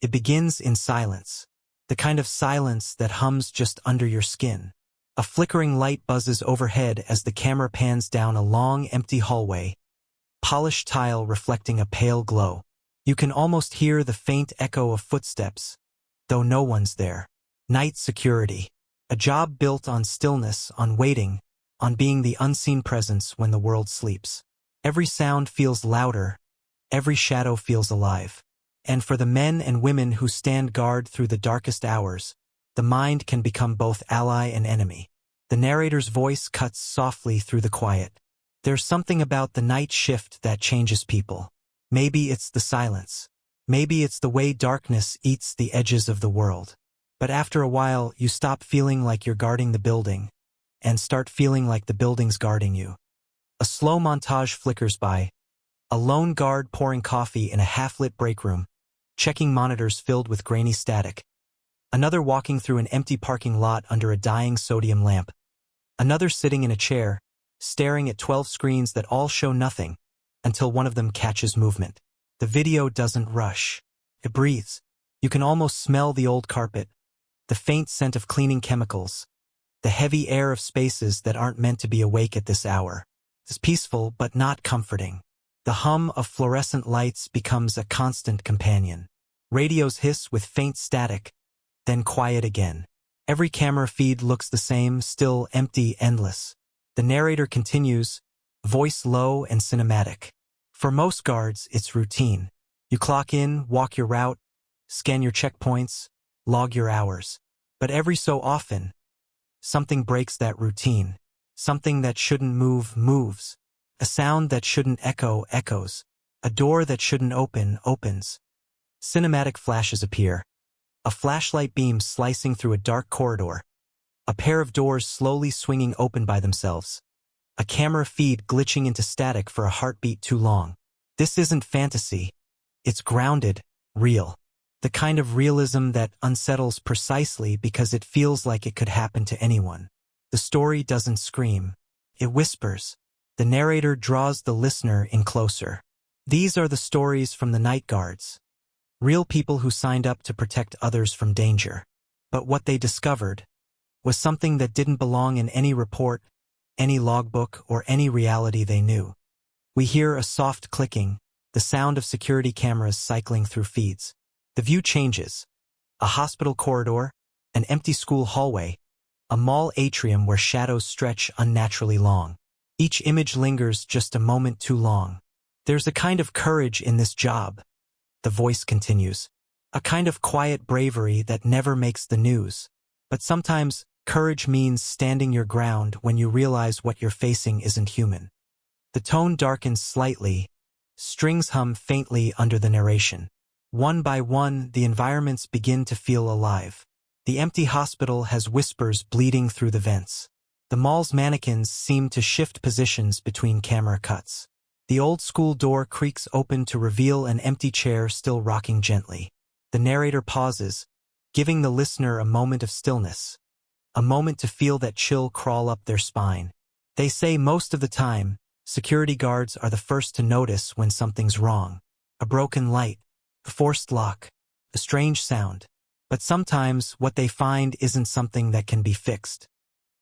It begins in silence. The kind of silence that hums just under your skin. A flickering light buzzes overhead as the camera pans down a long, empty hallway, polished tile reflecting a pale glow. You can almost hear the faint echo of footsteps, though no one's there. Night security. A job built on stillness, on waiting, on being the unseen presence when the world sleeps. Every sound feels louder, every shadow feels alive. And for the men and women who stand guard through the darkest hours, the mind can become both ally and enemy. The narrator's voice cuts softly through the quiet. There's something about the night shift that changes people. Maybe it's the silence. Maybe it's the way darkness eats the edges of the world. But after a while, you stop feeling like you're guarding the building, and start feeling like the building's guarding you. A slow montage flickers by. A lone guard pouring coffee in a half-lit break room, checking monitors filled with grainy static. Another walking through an empty parking lot under a dying sodium lamp. Another sitting in a chair, staring at 12 screens that all show nothing, until one of them catches movement. The video doesn't rush. It breathes. You can almost smell the old carpet, the faint scent of cleaning chemicals, the heavy air of spaces that aren't meant to be awake at this hour. It's peaceful but not comforting. The hum of fluorescent lights becomes a constant companion. Radios hiss with faint static, then quiet again. Every camera feed looks the same, still, empty, endless. The narrator continues, voice low and cinematic. For most guards, it's routine. You clock in, walk your route, scan your checkpoints, log your hours. But every so often, something breaks that routine. Something that shouldn't move, moves. A sound that shouldn't echo, echoes. A door that shouldn't open, opens. Cinematic flashes appear. A flashlight beam slicing through a dark corridor. A pair of doors slowly swinging open by themselves. A camera feed glitching into static for a heartbeat too long. This isn't fantasy. It's grounded, real. The kind of realism that unsettles precisely because it feels like it could happen to anyone. The story doesn't scream. It whispers. The narrator draws the listener in closer. These are the stories from the night guards. Real people who signed up to protect others from danger. But what they discovered was something that didn't belong in any report, any logbook, or any reality they knew. We hear a soft clicking, the sound of security cameras cycling through feeds. The view changes. A hospital corridor, an empty school hallway, a mall atrium where shadows stretch unnaturally long. Each image lingers just a moment too long. There's a kind of courage in this job, the voice continues. A kind of quiet bravery that never makes the news. But sometimes, courage means standing your ground when you realize what you're facing isn't human. The tone darkens slightly, strings hum faintly under the narration. One by one, the environments begin to feel alive. The empty hospital has whispers bleeding through the vents. The mall's mannequins seem to shift positions between camera cuts. The old school door creaks open to reveal an empty chair still rocking gently. The narrator pauses, giving the listener a moment of stillness. A moment to feel that chill crawl up their spine. They say most of the time, security guards are the first to notice when something's wrong. A broken light, a forced lock, a strange sound. But sometimes what they find isn't something that can be fixed.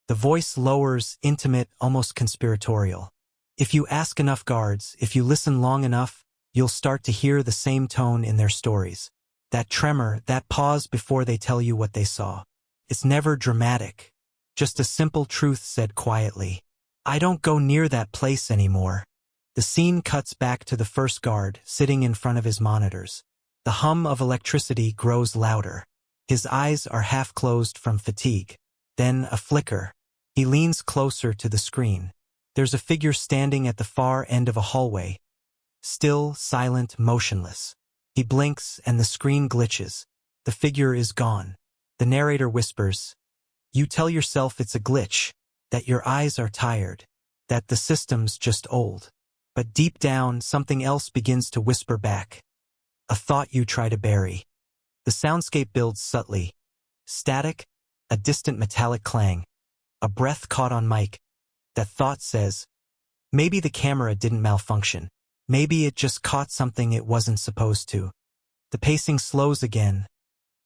The voice lowers, intimate, almost conspiratorial. If you ask enough guards, if you listen long enough, you'll start to hear the same tone in their stories. That tremor, that pause before they tell you what they saw. It's never dramatic. Just a simple truth said quietly. I don't go near that place anymore. The scene cuts back to the first guard, sitting in front of his monitors. The hum of electricity grows louder. His eyes are half closed from fatigue. Then a flicker. He leans closer to the screen. There's a figure standing at the far end of a hallway. Still, silent, motionless. He blinks and the screen glitches. The figure is gone. The narrator whispers, "You tell yourself it's a glitch, that your eyes are tired, that the system's just old." But deep down, something else begins to whisper back. A thought you try to bury. The soundscape builds subtly. Static, a distant metallic clang. A breath caught on mic. That thought says, maybe the camera didn't malfunction. Maybe it just caught something it wasn't supposed to. The pacing slows again,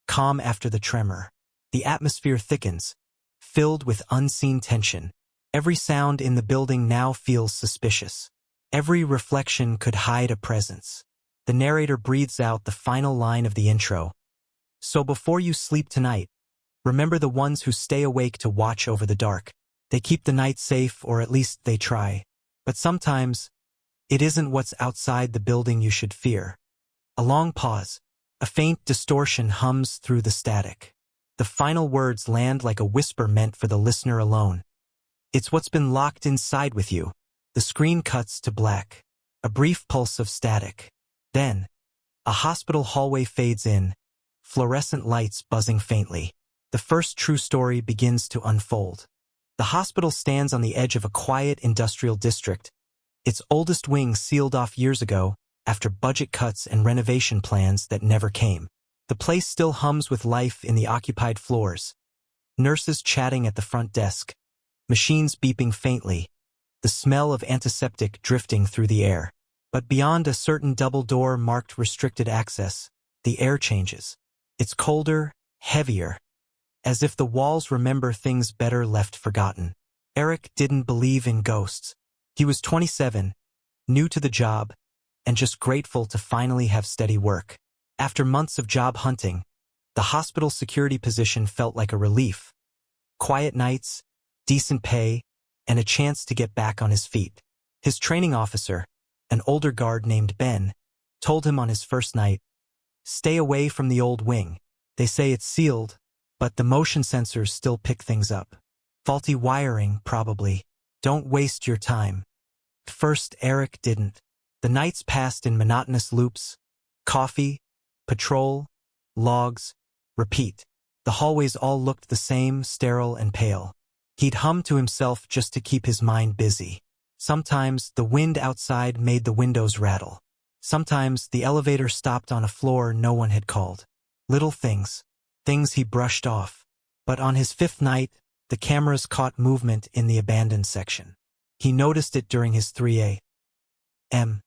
calm after the tremor. The atmosphere thickens, filled with unseen tension. Every sound in the building now feels suspicious. Every reflection could hide a presence. The narrator breathes out the final line of the intro. So before you sleep tonight, remember the ones who stay awake to watch over the dark. They keep the night safe, or at least they try. But sometimes, it isn't what's outside the building you should fear. A long pause. A faint distortion hums through the static. The final words land like a whisper meant for the listener alone. It's what's been locked inside with you. The screen cuts to black. A brief pulse of static. Then, a hospital hallway fades in, fluorescent lights buzzing faintly. The first true story begins to unfold. The hospital stands on the edge of a quiet industrial district, its oldest wing sealed off years ago after budget cuts and renovation plans that never came. The place still hums with life in the occupied floors. Nurses chatting at the front desk, machines beeping faintly, the smell of antiseptic drifting through the air. But beyond a certain double door marked restricted access, the air changes. It's colder, heavier, as if the walls remember things better left forgotten. Eric didn't believe in ghosts. He was 27, new to the job, and just grateful to finally have steady work. After months of job hunting, the hospital security position felt like a relief. Quiet nights, decent pay, and a chance to get back on his feet. His training officer, an older guard named Ben, told him on his first night, "Stay away from the old wing. They say it's sealed, but the motion sensors still pick things up. Faulty wiring, probably. Don't waste your time." First, Eric didn't. The nights passed in monotonous loops. Coffee, patrol, logs, repeat. The hallways all looked the same, sterile and pale. He'd hum to himself just to keep his mind busy. Sometimes the wind outside made the windows rattle. Sometimes the elevator stopped on a floor no one had called. Little things. Things he brushed off. But on his fifth night, the cameras caught movement in the abandoned section. He noticed it during his 3 a.m.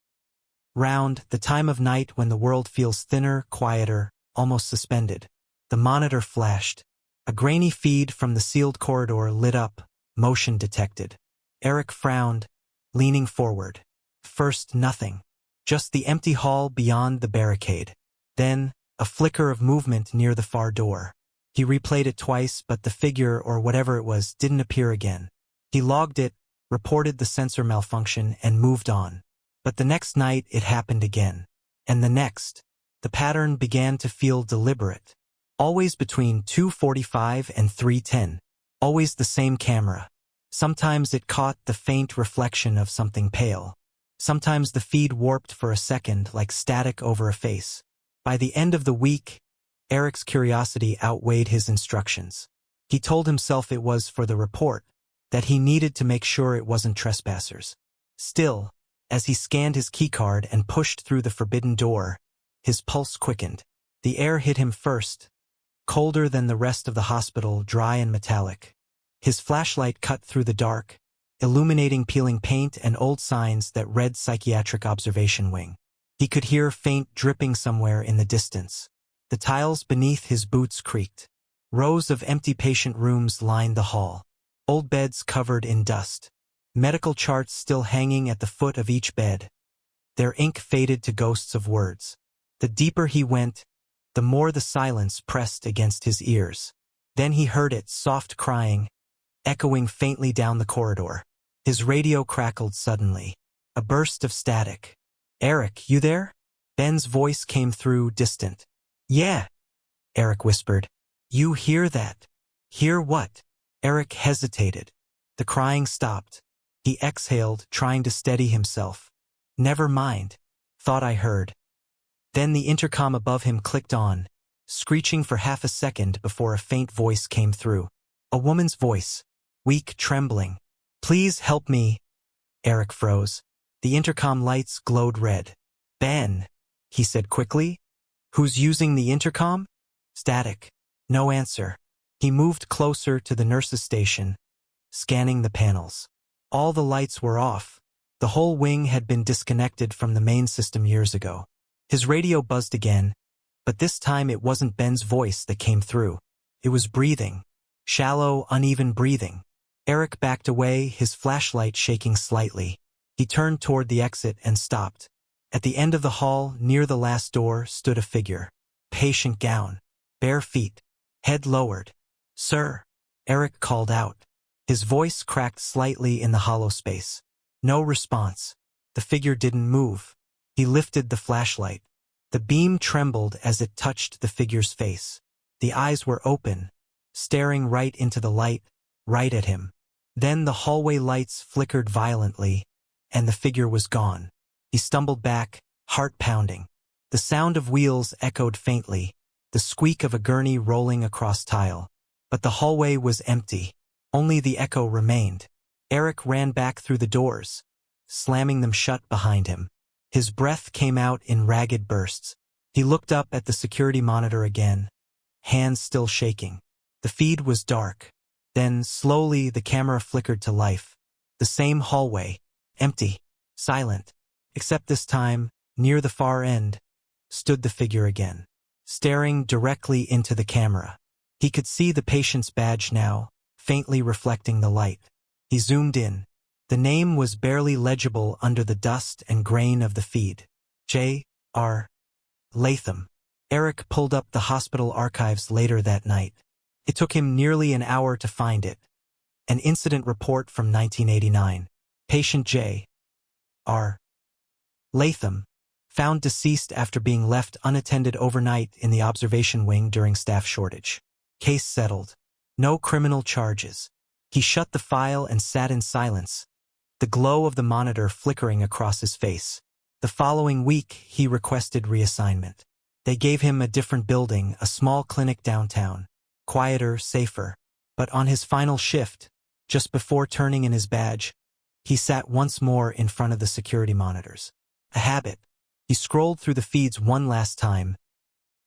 round, the time of night when the world feels thinner, quieter, almost suspended. The monitor flashed. A grainy feed from the sealed corridor lit up, motion detected. Eric frowned, leaning forward. First, nothing. Just the empty hall beyond the barricade. Then, a flicker of movement near the far door. He replayed it twice, but the figure, or whatever it was, didn't appear again. He logged it, reported the sensor malfunction, and moved on. But the next night it happened again. And the next. The pattern began to feel deliberate. Always between 2:45 and 3:10. Always the same camera. Sometimes it caught the faint reflection of something pale. Sometimes the feed warped for a second like static over a face. By the end of the week, Eric's curiosity outweighed his instructions. He told himself it was for the report, that he needed to make sure it wasn't trespassers. Still, as he scanned his keycard and pushed through the forbidden door, his pulse quickened. The air hit him first, colder than the rest of the hospital, dry and metallic. His flashlight cut through the dark, illuminating peeling paint and old signs that read Psychiatric Observation Wing. He could hear faint dripping somewhere in the distance. The tiles beneath his boots creaked. Rows of empty patient rooms lined the hall. Old beds covered in dust. Medical charts still hanging at the foot of each bed. Their ink faded to ghosts of words. The deeper he went, the more the silence pressed against his ears. Then he heard it, soft crying, echoing faintly down the corridor. His radio crackled suddenly. A burst of static. "Eric, you there?" Ben's voice came through, distant. "Yeah," Eric whispered. "You hear that?" "Hear what?" Eric hesitated. The crying stopped. He exhaled, trying to steady himself. "Never mind. Thought I heard." Then the intercom above him clicked on, screeching for half a second before a faint voice came through. A woman's voice, weak, trembling. "Please help me." Eric froze. The intercom lights glowed red. "Ben," he said quickly. "Who's using the intercom?" Static. No answer. He moved closer to the nurse's station, scanning the panels. All the lights were off. The whole wing had been disconnected from the main system years ago. His radio buzzed again, But this time it wasn't Ben's voice that came through. It was breathing. Shallow, uneven breathing. Eric backed away, his flashlight shaking slightly. He turned toward the exit and stopped. At the end of the hall, near the last door, stood a figure. Patient gown. Bare feet. Head lowered. "Sir," Eric called out. His voice cracked slightly in the hollow space. No response. The figure didn't move. He lifted the flashlight. The beam trembled as it touched the figure's face. The eyes were open, staring right into the light, right at him. Then the hallway lights flickered violently, and the figure was gone. He stumbled back, heart pounding. The sound of wheels echoed faintly, the squeak of a gurney rolling across tile. But the hallway was empty. Only the echo remained. Eric ran back through the doors, slamming them shut behind him. His breath came out in ragged bursts. He looked up at the security monitor again, hands still shaking. The feed was dark. Then, slowly, the camera flickered to life. The same hallway, empty, silent. Except this time, near the far end, stood the figure again, staring directly into the camera. He could see the patient's badge now, faintly reflecting the light. He zoomed in. The name was barely legible under the dust and grain of the feed. J.R. Latham. Eric pulled up the hospital archives later that night. It took him nearly an hour to find it. An incident report from 1989. Patient J.R. Latham, found deceased after being left unattended overnight in the observation wing during staff shortage. Case settled. No criminal charges. He shut the file and sat in silence, the glow of the monitor flickering across his face. The following week, he requested reassignment. They gave him a different building, a small clinic downtown. Quieter, safer. But on his final shift, just before turning in his badge, he sat once more in front of the security monitors. A habit. He scrolled through the feeds one last time.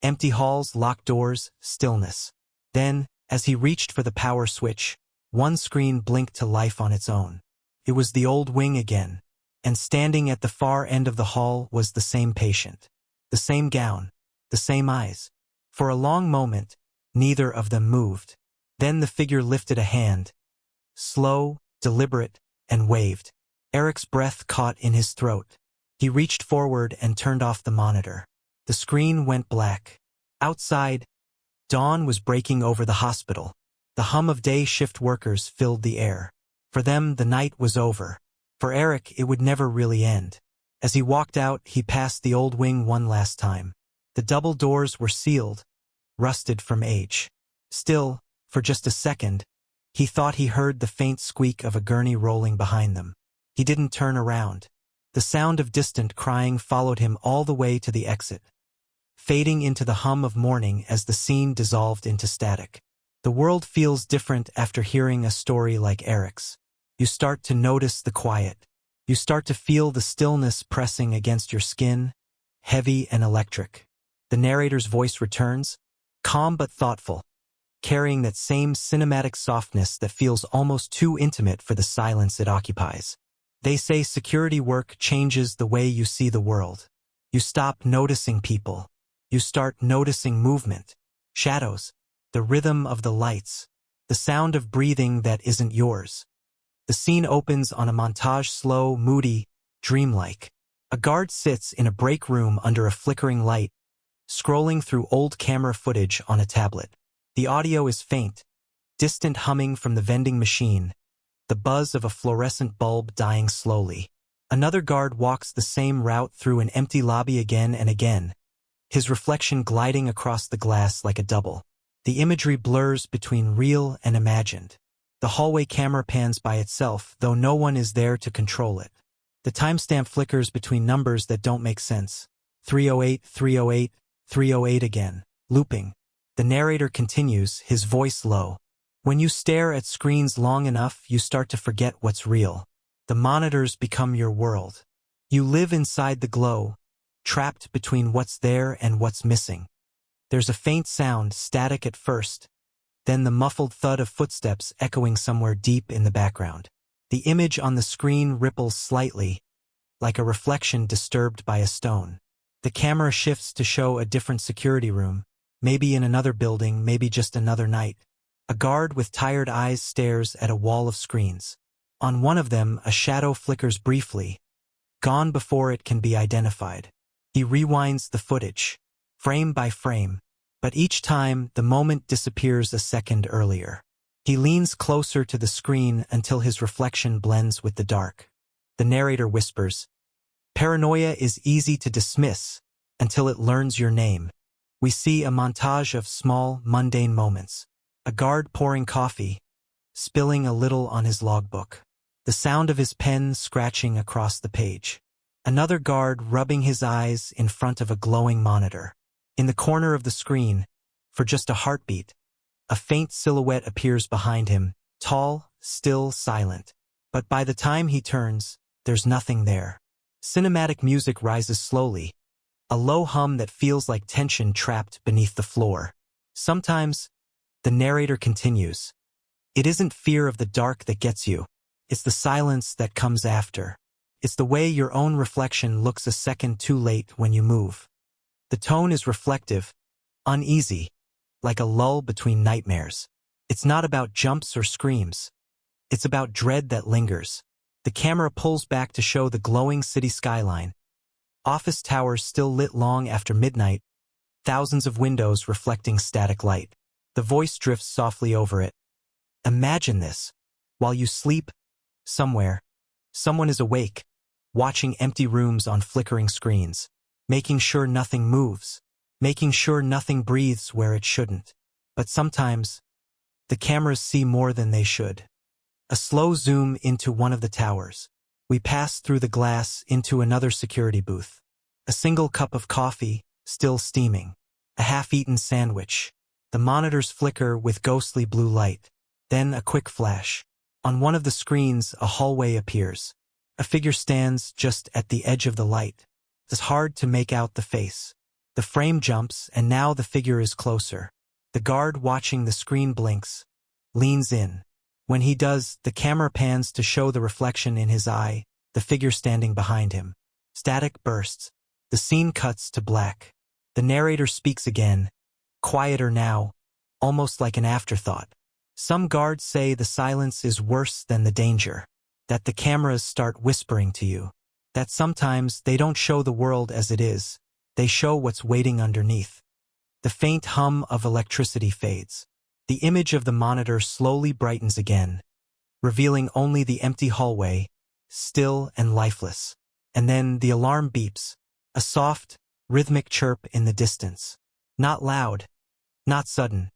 Empty halls, locked doors, stillness. Then, as he reached for the power switch, one screen blinked to life on its own. It was the old wing again, and standing at the far end of the hall was the same patient. The same gown, the same eyes. For a long moment, neither of them moved. Then the figure lifted a hand, slow, deliberate, and waved. Eric's breath caught in his throat. He reached forward and turned off the monitor. The screen went black. Outside, dawn was breaking over the hospital. The hum of day shift workers filled the air. For them, the night was over. For Eric, it would never really end. As he walked out, he passed the old wing one last time. The double doors were sealed, rusted from age. Still, for just a second, he thought he heard the faint squeak of a gurney rolling behind them. He didn't turn around. The sound of distant crying followed him all the way to the exit, fading into the hum of morning as the scene dissolved into static. The world feels different after hearing a story like Eric's. You start to notice the quiet. You start to feel the stillness pressing against your skin, heavy and electric. The narrator's voice returns, calm but thoughtful, carrying that same cinematic softness that feels almost too intimate for the silence it occupies. They say security work changes the way you see the world. You stop noticing people. You start noticing movement, shadows, the rhythm of the lights, the sound of breathing that isn't yours. The scene opens on a montage, slow, moody, dreamlike. A guard sits in a break room under a flickering light, scrolling through old camera footage on a tablet. The audio is faint, distant humming from the vending machine, the buzz of a fluorescent bulb dying slowly. Another guard walks the same route through an empty lobby again and again, his reflection gliding across the glass like a double. The imagery blurs between real and imagined. The hallway camera pans by itself, though no one is there to control it. The timestamp flickers between numbers that don't make sense. 308, 308, 308 again, looping. The narrator continues, his voice low. When you stare at screens long enough, you start to forget what's real. The monitors become your world. You live inside the glow, trapped between what's there and what's missing. There's a faint sound, static at first, then the muffled thud of footsteps echoing somewhere deep in the background. The image on the screen ripples slightly, like a reflection disturbed by a stone. The camera shifts to show a different security room, maybe in another building, maybe just another night. A guard with tired eyes stares at a wall of screens. On one of them, a shadow flickers briefly, gone before it can be identified. He rewinds the footage, frame by frame, but each time the moment disappears a second earlier. He leans closer to the screen until his reflection blends with the dark. The narrator whispers, "Paranoia is easy to dismiss until it learns your name." We see a montage of small, mundane moments. A guard pouring coffee, spilling a little on his logbook. The sound of his pen scratching across the page. Another guard rubbing his eyes in front of a glowing monitor. In the corner of the screen, for just a heartbeat, a faint silhouette appears behind him, tall, still, silent. But by the time he turns, there's nothing there. Cinematic music rises slowly, a low hum that feels like tension trapped beneath the floor. Sometimes, the narrator continues, "It isn't fear of the dark that gets you. It's the silence that comes after. It's the way your own reflection looks a second too late when you move." The tone is reflective, uneasy, like a lull between nightmares. It's not about jumps or screams. It's about dread that lingers. The camera pulls back to show the glowing city skyline. Office towers still lit long after midnight, thousands of windows reflecting static light. The voice drifts softly over it. "Imagine this. While you sleep, somewhere, someone is awake, watching empty rooms on flickering screens, making sure nothing moves, making sure nothing breathes where it shouldn't. But sometimes, the cameras see more than they should." A slow zoom into one of the towers. We pass through the glass into another security booth. A single cup of coffee, still steaming. A half-eaten sandwich. The monitors flicker with ghostly blue light. Then a quick flash. On one of the screens, a hallway appears. A figure stands just at the edge of the light. It's hard to make out the face. The frame jumps, and now the figure is closer. The guard watching the screen blinks, leans in. When he does, the camera pans to show the reflection in his eye, the figure standing behind him. Static bursts. The scene cuts to black. The narrator speaks again, quieter now, almost like an afterthought. Some guards say the silence is worse than the danger, that the cameras start whispering to you, that sometimes they don't show the world as it is, they show what's waiting underneath. The faint hum of electricity fades. The image of the monitor slowly brightens again, revealing only the empty hallway, still and lifeless. And then the alarm beeps, a soft, rhythmic chirp in the distance. Not loud, not sudden,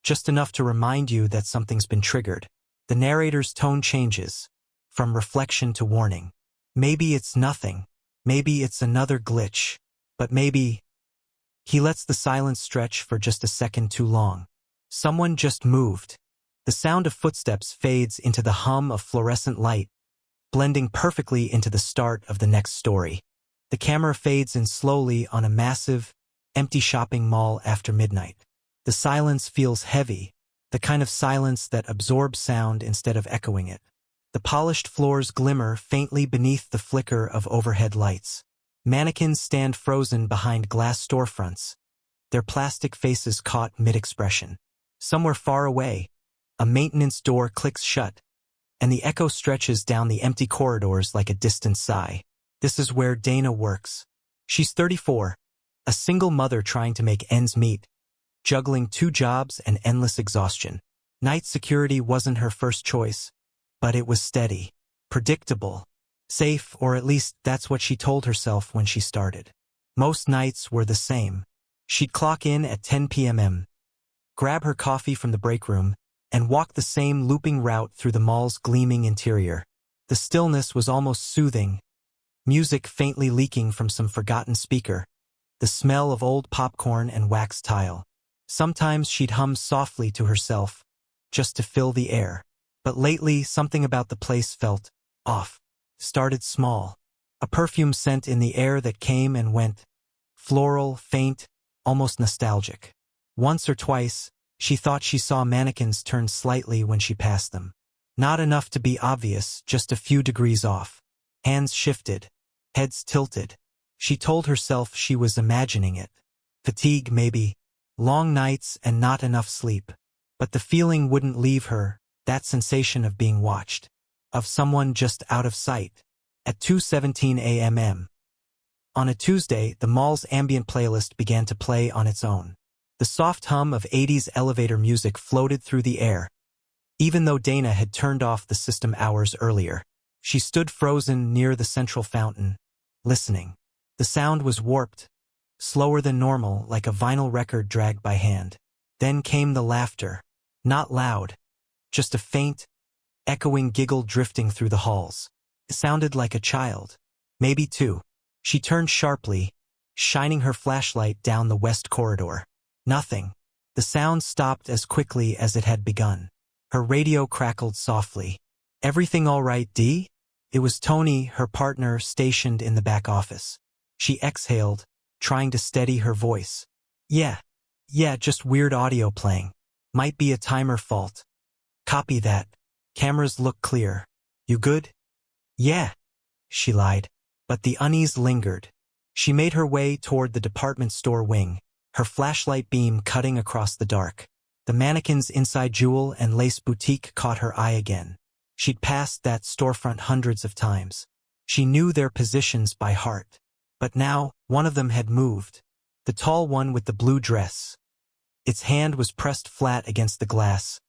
just enough to remind you that something's been triggered. The narrator's tone changes, from reflection to warning. Maybe it's nothing, maybe it's another glitch, but maybe... He lets the silence stretch for just a second too long. Someone just moved. The sound of footsteps fades into the hum of fluorescent light, blending perfectly into the start of the next story. The camera fades in slowly on a massive, empty shopping mall after midnight. The silence feels heavy, the kind of silence that absorbs sound instead of echoing it. The polished floors glimmer faintly beneath the flicker of overhead lights. Mannequins stand frozen behind glass storefronts, their plastic faces caught mid-expression. Somewhere far away, a maintenance door clicks shut, and the echo stretches down the empty corridors like a distant sigh. This is where Dana works. She's 34, a single mother trying to make ends meet, juggling 2 jobs and endless exhaustion. Night security wasn't her first choice, but it was steady, predictable, safe, or at least that's what she told herself when she started. Most nights were the same. She'd clock in at 10 p.m., grab her coffee from the break room, and walk the same looping route through the mall's gleaming interior. The stillness was almost soothing, music faintly leaking from some forgotten speaker, the smell of old popcorn and wax tile. Sometimes she'd hum softly to herself, just to fill the air. But lately, something about the place felt off. Started small. A perfume scent in the air that came and went. Floral, faint, almost nostalgic. Once or twice, she thought she saw mannequins turn slightly when she passed them. Not enough to be obvious, just a few degrees off. Hands shifted, heads tilted, She told herself she was imagining it. Fatigue, maybe. Long nights and not enough sleep. But the feeling wouldn't leave her, that sensation of being watched. Of someone just out of sight. At 2:17 a.m. On a Tuesday, the mall's ambient playlist began to play on its own. The soft hum of 80s elevator music floated through the air. Even though Dana had turned off the system hours earlier, she stood frozen near the central fountain, listening. The sound was warped, slower than normal, like a vinyl record dragged by hand. Then came the laughter. Not loud, just a faint, echoing giggle drifting through the halls. It sounded like a child. Maybe two. She turned sharply, shining her flashlight down the west corridor. Nothing. The sound stopped as quickly as it had begun. Her radio crackled softly. "Everything all right, Dee?" It was Tony, her partner, stationed in the back office. She exhaled, trying to steady her voice. Yeah, just weird audio playing. Might be a timer fault." "Copy that. Cameras look clear. You good?" "Yeah," she lied. But the unease lingered. She made her way toward the department store wing, her flashlight beam cutting across the dark. The mannequins inside Jewel and Lace Boutique caught her eye again. She'd passed that storefront hundreds of times. She knew their positions by heart. But now, one of them had moved. The tall one with the blue dress. Its hand was pressed flat against the glass,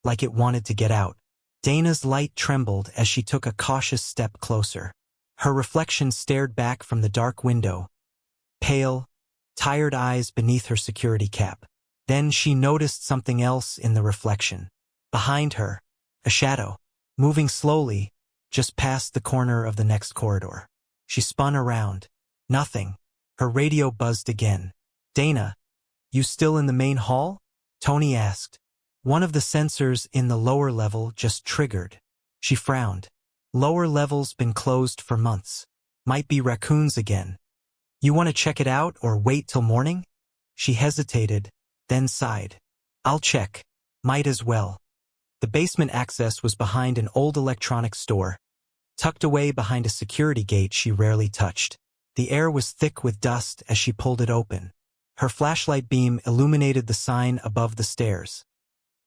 like it wanted to get out. Dana's light trembled as she took a cautious step closer. Her reflection stared back from the dark window, pale, tired eyes beneath her security cap. Then she noticed something else in the reflection. Behind her, a shadow, moving slowly, just past the corner of the next corridor. She spun around. Nothing. Her radio buzzed again. "Dana, you still in the main hall?" Tony asked. One of the sensors in the lower level just triggered. She frowned. "Lower level's been closed for months. Might be raccoons again. You want to check it out or wait till morning?" She hesitated, then sighed. "I'll check. Might as well." The basement access was behind an old electronics store, tucked away behind a security gate she rarely touched. The air was thick with dust as she pulled it open. Her flashlight beam illuminated the sign above the stairs.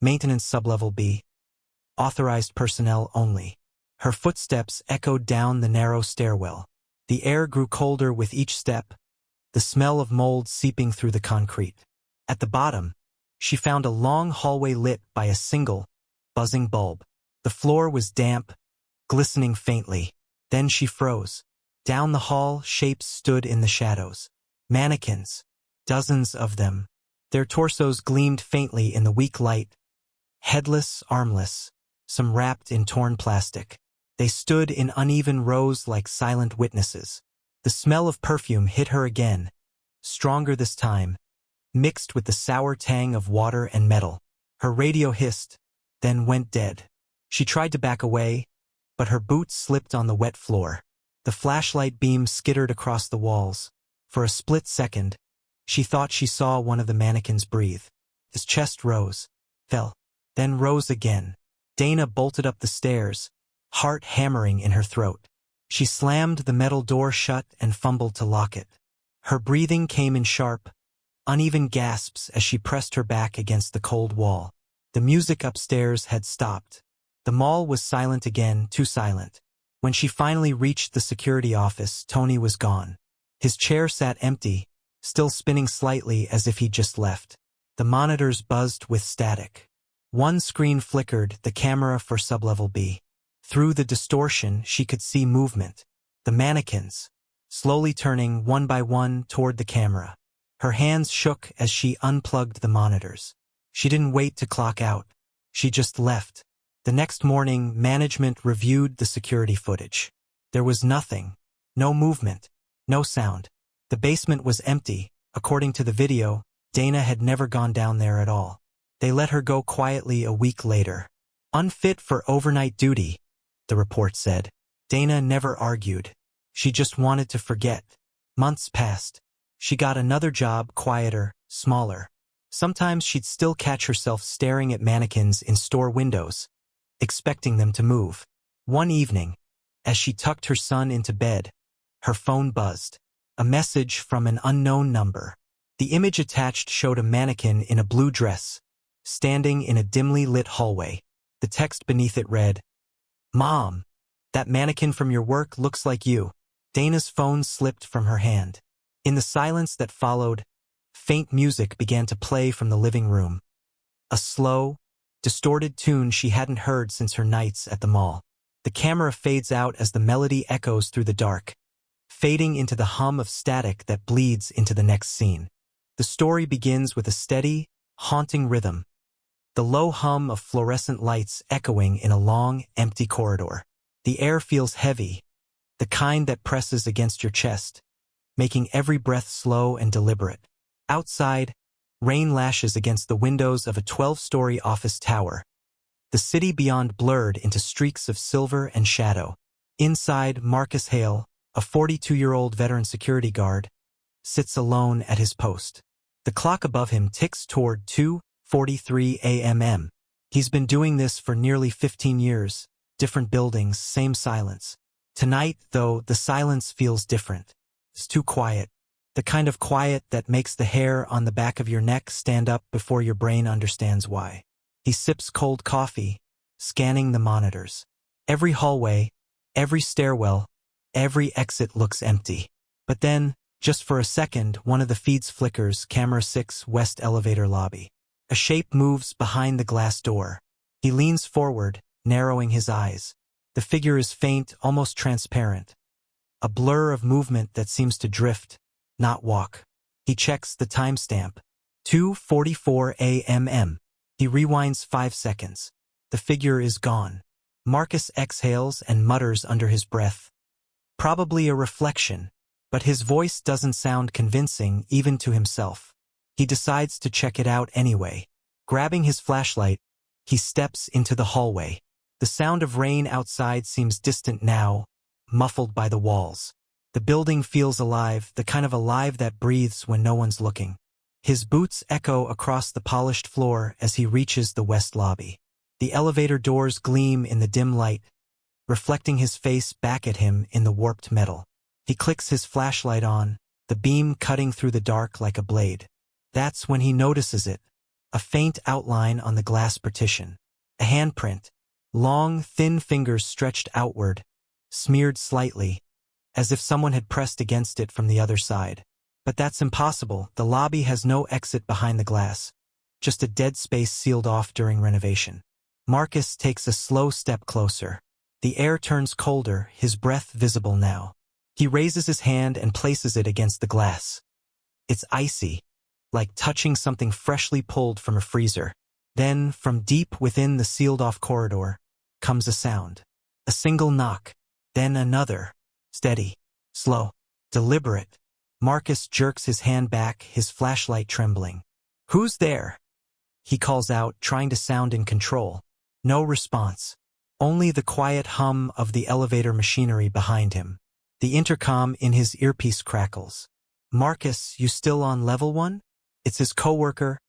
Maintenance Sublevel B. Authorized personnel only. Her footsteps echoed down the narrow stairwell. The air grew colder with each step, the smell of mold seeping through the concrete. At the bottom, she found a long hallway lit by a single, buzzing bulb. The floor was damp, glistening faintly. Then she froze. Down the hall, shapes stood in the shadows. Mannequins. Dozens of them. Their torsos gleamed faintly in the weak light. Headless, armless, some wrapped in torn plastic. They stood in uneven rows like silent witnesses. The smell of perfume hit her again, stronger this time, mixed with the sour tang of water and metal. Her radio hissed, then went dead. She tried to back away, but her boots slipped on the wet floor. The flashlight beam skittered across the walls. For a split second, she thought she saw one of the mannequins breathe. His chest rose, fell, then rose again. Dana bolted up the stairs, heart hammering in her throat. She slammed the metal door shut and fumbled to lock it. Her breathing came in sharp, uneven gasps as she pressed her back against the cold wall. The music upstairs had stopped. The mall was silent again, too silent. When she finally reached the security office, Tony was gone. His chair sat empty, still spinning slightly as if he'd just left. The monitors buzzed with static. One screen flickered, the camera for Sublevel B. Through the distortion, she could see movement. The mannequins, slowly turning one by one toward the camera. Her hands shook as she unplugged the monitors. She didn't wait to clock out. She just left. The next morning, management reviewed the security footage. There was nothing. No movement. No sound. The basement was empty. According to the video, Dana had never gone down there at all. They let her go quietly a week later. "Unfit for overnight duty," the report said. Dana never argued. She just wanted to forget. Months passed. She got another job, quieter, smaller. Sometimes she'd still catch herself staring at mannequins in store windows, expecting them to move. One evening, as she tucked her son into bed, her phone buzzed. A message from an unknown number. The image attached showed a mannequin in a blue dress, standing in a dimly lit hallway. The text beneath it read, "Mom, that mannequin from your work looks like you." Dana's phone slipped from her hand. In the silence that followed, faint music began to play from the living room. A slow, distorted tune she hadn't heard since her nights at the mall. The camera fades out as the melody echoes through the dark, fading into the hum of static that bleeds into the next scene. The story begins with a steady, haunting rhythm, the low hum of fluorescent lights echoing in a long, empty corridor. The air feels heavy, the kind that presses against your chest, making every breath slow and deliberate. Outside, rain lashes against the windows of a 12-story office tower, the city beyond blurred into streaks of silver and shadow. Inside, Marcus Hale, a 42-year-old veteran security guard, sits alone at his post. The clock above him ticks toward 2:43 a.m. He's been doing this for nearly 15 years, different buildings, same silence. Tonight, though, the silence feels different. It's too quiet. The kind of quiet that makes the hair on the back of your neck stand up before your brain understands why. He sips cold coffee, scanning the monitors. Every hallway, every stairwell, every exit looks empty. But then, just for a second, one of the feeds flickers. Camera 6, West Elevator Lobby. A shape moves behind the glass door. He leans forward, narrowing his eyes. The figure is faint, almost transparent. A blur of movement that seems to drift, not walk. He checks the timestamp. 2:44 a.m. He rewinds 5 seconds. The figure is gone. Marcus exhales and mutters under his breath. Probably a reflection, but his voice doesn't sound convincing even to himself. He decides to check it out anyway. Grabbing his flashlight, he steps into the hallway. The sound of rain outside seems distant now, muffled by the walls. The building feels alive, the kind of alive that breathes when no one's looking. His boots echo across the polished floor as he reaches the west lobby. The elevator doors gleam in the dim light, reflecting his face back at him in the warped metal. He clicks his flashlight on, the beam cutting through the dark like a blade. That's when he notices it, a faint outline on the glass partition. A handprint, long, thin fingers stretched outward, smeared slightly, as if someone had pressed against it from the other side. But that's impossible. The lobby has no exit behind the glass, just a dead space sealed off during renovation. Marcus takes a slow step closer. The air turns colder, his breath visible now. He raises his hand and places it against the glass. It's icy, like touching something freshly pulled from a freezer. Then, from deep within the sealed-off corridor, comes a sound. A single knock, then another. Steady, slow, deliberate. Marcus jerks his hand back, his flashlight trembling. "Who's there?" he calls out, trying to sound in control. No response. Only the quiet hum of the elevator machinery behind him. The intercom in his earpiece crackles. "Marcus, you still on level 1? It's his coworker,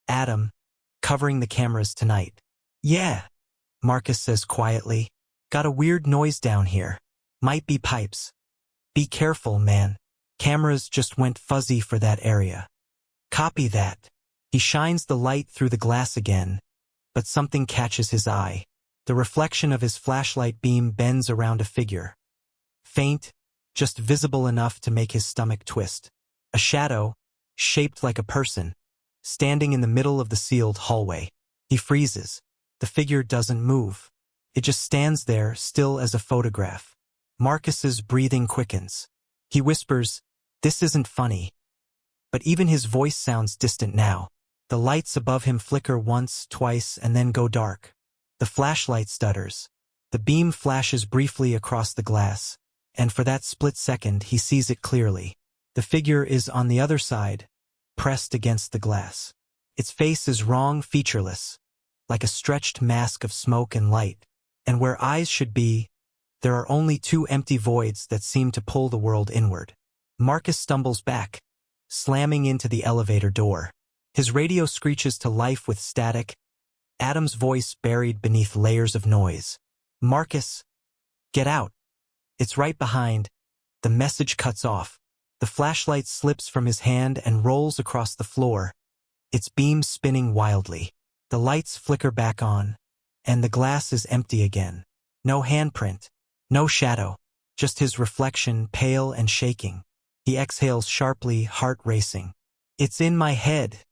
Adam, covering the cameras tonight." "Yeah," Marcus says quietly. "Got a weird noise down here. Might be pipes. Be careful, man. Cameras just went fuzzy for that area." "Copy that." He shines the light through the glass again, but something catches his eye. The reflection of his flashlight beam bends around a figure. Faint, just visible enough to make his stomach twist. A shadow, shaped like a person, standing in the middle of the sealed hallway. He freezes. The figure doesn't move. It just stands there, still as a photograph. Marcus's breathing quickens. He whispers, "This isn't funny." But even his voice sounds distant now. The lights above him flicker once, twice, and then go dark. The flashlight stutters. The beam flashes briefly across the glass, and for that split second he sees it clearly. The figure is on the other side, pressed against the glass. Its face is wrong, featureless, like a stretched mask of smoke and light. And where eyes should be, there are only 2 empty voids that seem to pull the world inward. Marcus stumbles back, slamming into the elevator door. His radio screeches to life with static, Adam's voice buried beneath layers of noise. "Marcus, get out. It's right behind." The message cuts off. The flashlight slips from his hand and rolls across the floor, its beam spinning wildly. The lights flicker back on, and the glass is empty again. No handprint, no shadow, just his reflection, pale and shaking. He exhales sharply, heart racing. "It's in my head,"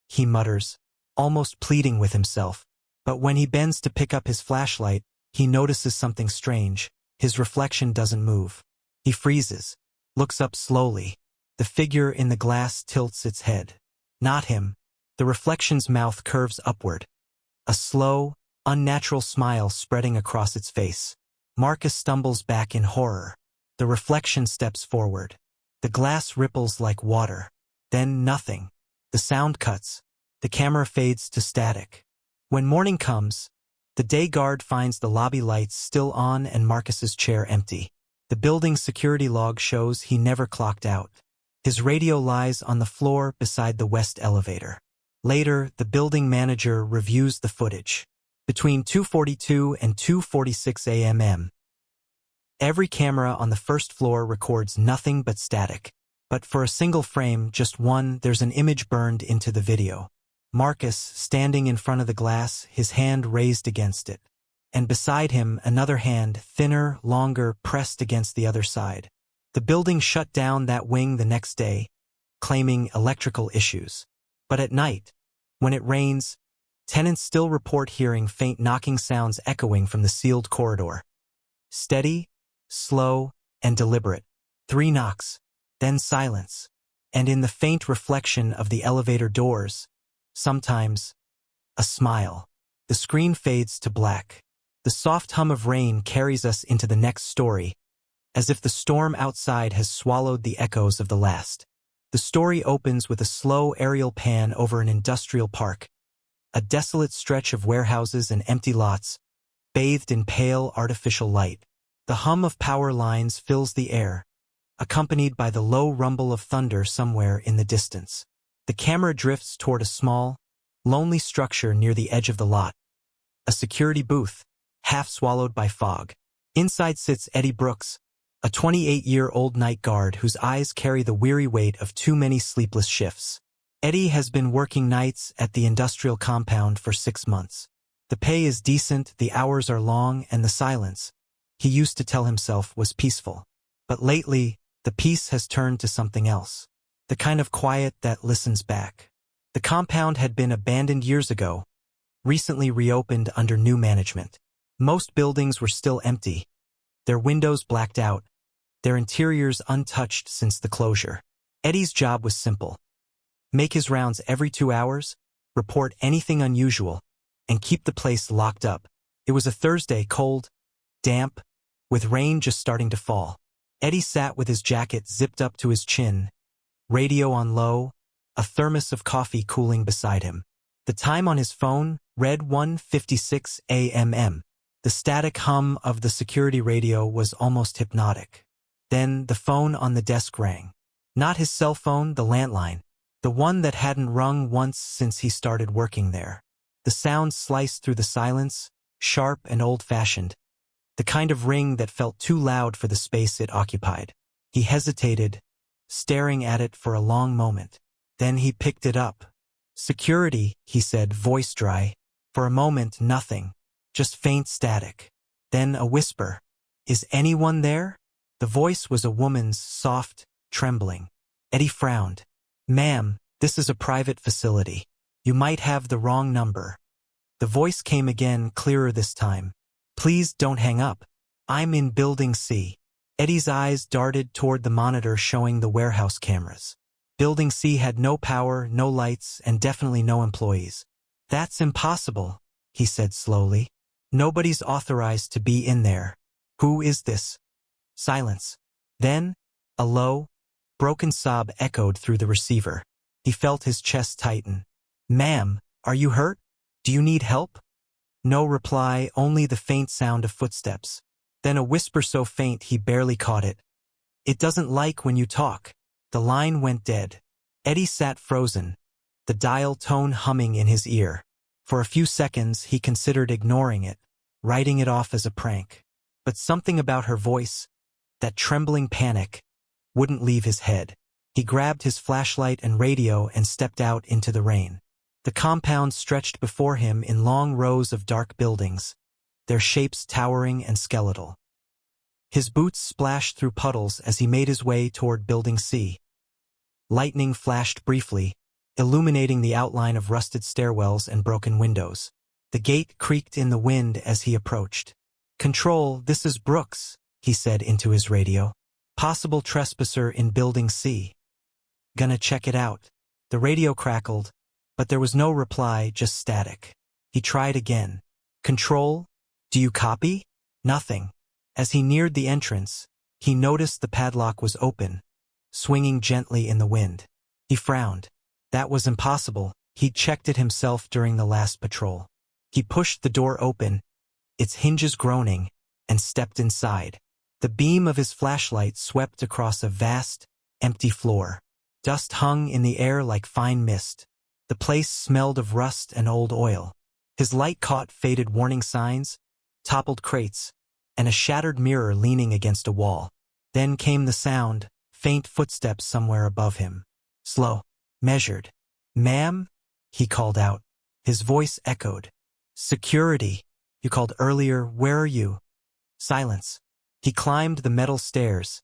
he mutters, almost pleading with himself. But when he bends to pick up his flashlight, he notices something strange. His reflection doesn't move. He freezes, looks up slowly. The figure in the glass tilts its head. Not him. The reflection's mouth curves upward, a slow, unnatural smile spreading across its face. Marcus stumbles back in horror. The reflection steps forward. The glass ripples like water. Then nothing. The sound cuts. The camera fades to static. When morning comes, the day guard finds the lobby lights still on and Marcus's chair empty. The building's security log shows he never clocked out. His radio lies on the floor beside the west elevator. Later, the building manager reviews the footage. Between 2:42 and 2:46 a.m. Every camera on the first floor records nothing but static. But for a single frame, just one, there's an image burned into the video. Marcus, standing in front of the glass, his hand raised against it. And beside him, another hand, thinner, longer, pressed against the other side. The building shut down that wing the next day, claiming electrical issues. But at night, when it rains, tenants still report hearing faint knocking sounds echoing from the sealed corridor. Steady, slow, and deliberate. 3 knocks, then silence. And in the faint reflection of the elevator doors, sometimes, a smile. The screen fades to black. The soft hum of rain carries us into the next story, as if the storm outside has swallowed the echoes of the last. The story opens with a slow aerial pan over an industrial park, a desolate stretch of warehouses and empty lots, bathed in pale artificial light. The hum of power lines fills the air, accompanied by the low rumble of thunder somewhere in the distance. The camera drifts toward a small, lonely structure near the edge of the lot. A security booth, half swallowed by fog. Inside sits Eddie Brooks, a 28-year-old night guard whose eyes carry the weary weight of too many sleepless shifts. Eddie has been working nights at the industrial compound for 6 months. The pay is decent, the hours are long, and the silence, he used to tell himself, was peaceful. But lately, the peace has turned to something else. The kind of quiet that listens back. The compound had been abandoned years ago, recently reopened under new management. Most buildings were still empty, their windows blacked out, their interiors untouched since the closure. Eddie's job was simple. Make his rounds every 2 hours, report anything unusual, and keep the place locked up. It was a Thursday, cold, damp, with rain just starting to fall. Eddie sat with his jacket zipped up to his chin, radio on low, a thermos of coffee cooling beside him. The time on his phone read 1:56 a.m. The static hum of the security radio was almost hypnotic. Then the phone on the desk rang. Not his cell phone, the landline. The one that hadn't rung once since he started working there. The sound sliced through the silence, sharp and old-fashioned. The kind of ring that felt too loud for the space it occupied. He hesitated, staring at it for a long moment. Then he picked it up. "Security," he said, voice dry. For a moment, nothing. Just faint static. Then a whisper. "Is anyone there?" The voice was a woman's, soft, trembling. Eddie frowned. "Ma'am, this is a private facility. You might have the wrong number." The voice came again, clearer this time. "Please don't hang up. I'm in Building C." Eddie's eyes darted toward the monitor showing the warehouse cameras. Building C had no power, no lights, and definitely no employees. "That's impossible," he said slowly. "Nobody's authorized to be in there. Who is this?" Silence. Then, a low, broken sob echoed through the receiver. He felt his chest tighten. "Ma'am, are you hurt? Do you need help?" No reply, only the faint sound of footsteps. Then a whisper so faint he barely caught it. "It doesn't like when you talk." The line went dead. Eddie sat frozen, the dial tone humming in his ear. For a few seconds he considered ignoring it, writing it off as a prank. But something about her voice, that trembling panic, wouldn't leave his head. He grabbed his flashlight and radio and stepped out into the rain. The compound stretched before him in long rows of dark buildings, their shapes towering and skeletal. His boots splashed through puddles as he made his way toward Building C. Lightning flashed briefly, illuminating the outline of rusted stairwells and broken windows. The gate creaked in the wind as he approached. "Control, this is Brooks," he said into his radio. "Possible trespasser in Building C. Gonna check it out." The radio crackled, but there was no reply, just static. He tried again. "Control, do you copy?" Nothing. As he neared the entrance, he noticed the padlock was open, swinging gently in the wind. He frowned. That was impossible. He'd checked it himself during the last patrol. He pushed the door open, its hinges groaning, and stepped inside. The beam of his flashlight swept across a vast, empty floor. Dust hung in the air like fine mist. The place smelled of rust and old oil. His light caught faded warning signs, toppled crates, and a shattered mirror leaning against a wall. Then came the sound, faint footsteps somewhere above him. Slow, measured. "Ma'am?" he called out. His voice echoed. "Security. You called earlier. Where are you?" Silence. He climbed the metal stairs,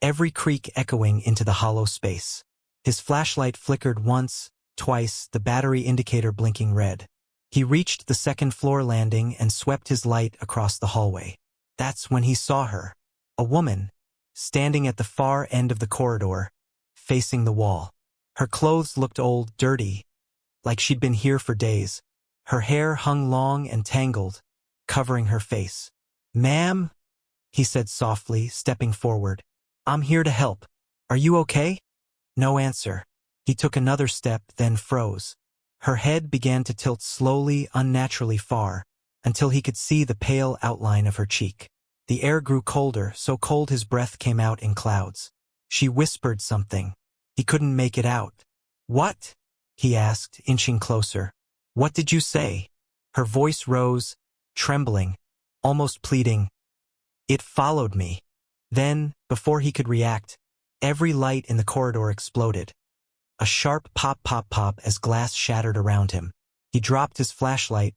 every creak echoing into the hollow space. His flashlight flickered once, twice, the battery indicator blinking red. He reached the second-floor landing and swept his light across the hallway. That's when he saw her. A woman, standing at the far end of the corridor, facing the wall. Her clothes looked old, dirty, like she'd been here for days. Her hair hung long and tangled, covering her face. "Ma'am?" he said softly, stepping forward. "I'm here to help. Are you okay?" No answer. He took another step, then froze. Her head began to tilt slowly, unnaturally far, until he could see the pale outline of her cheek. The air grew colder, so cold his breath came out in clouds. She whispered something. He couldn't make it out. "What?" he asked, inching closer. "What did you say?" Her voice rose, trembling, almost pleading. "It followed me." Then, before he could react, every light in the corridor exploded. A sharp pop pop pop as glass shattered around him. He dropped his flashlight,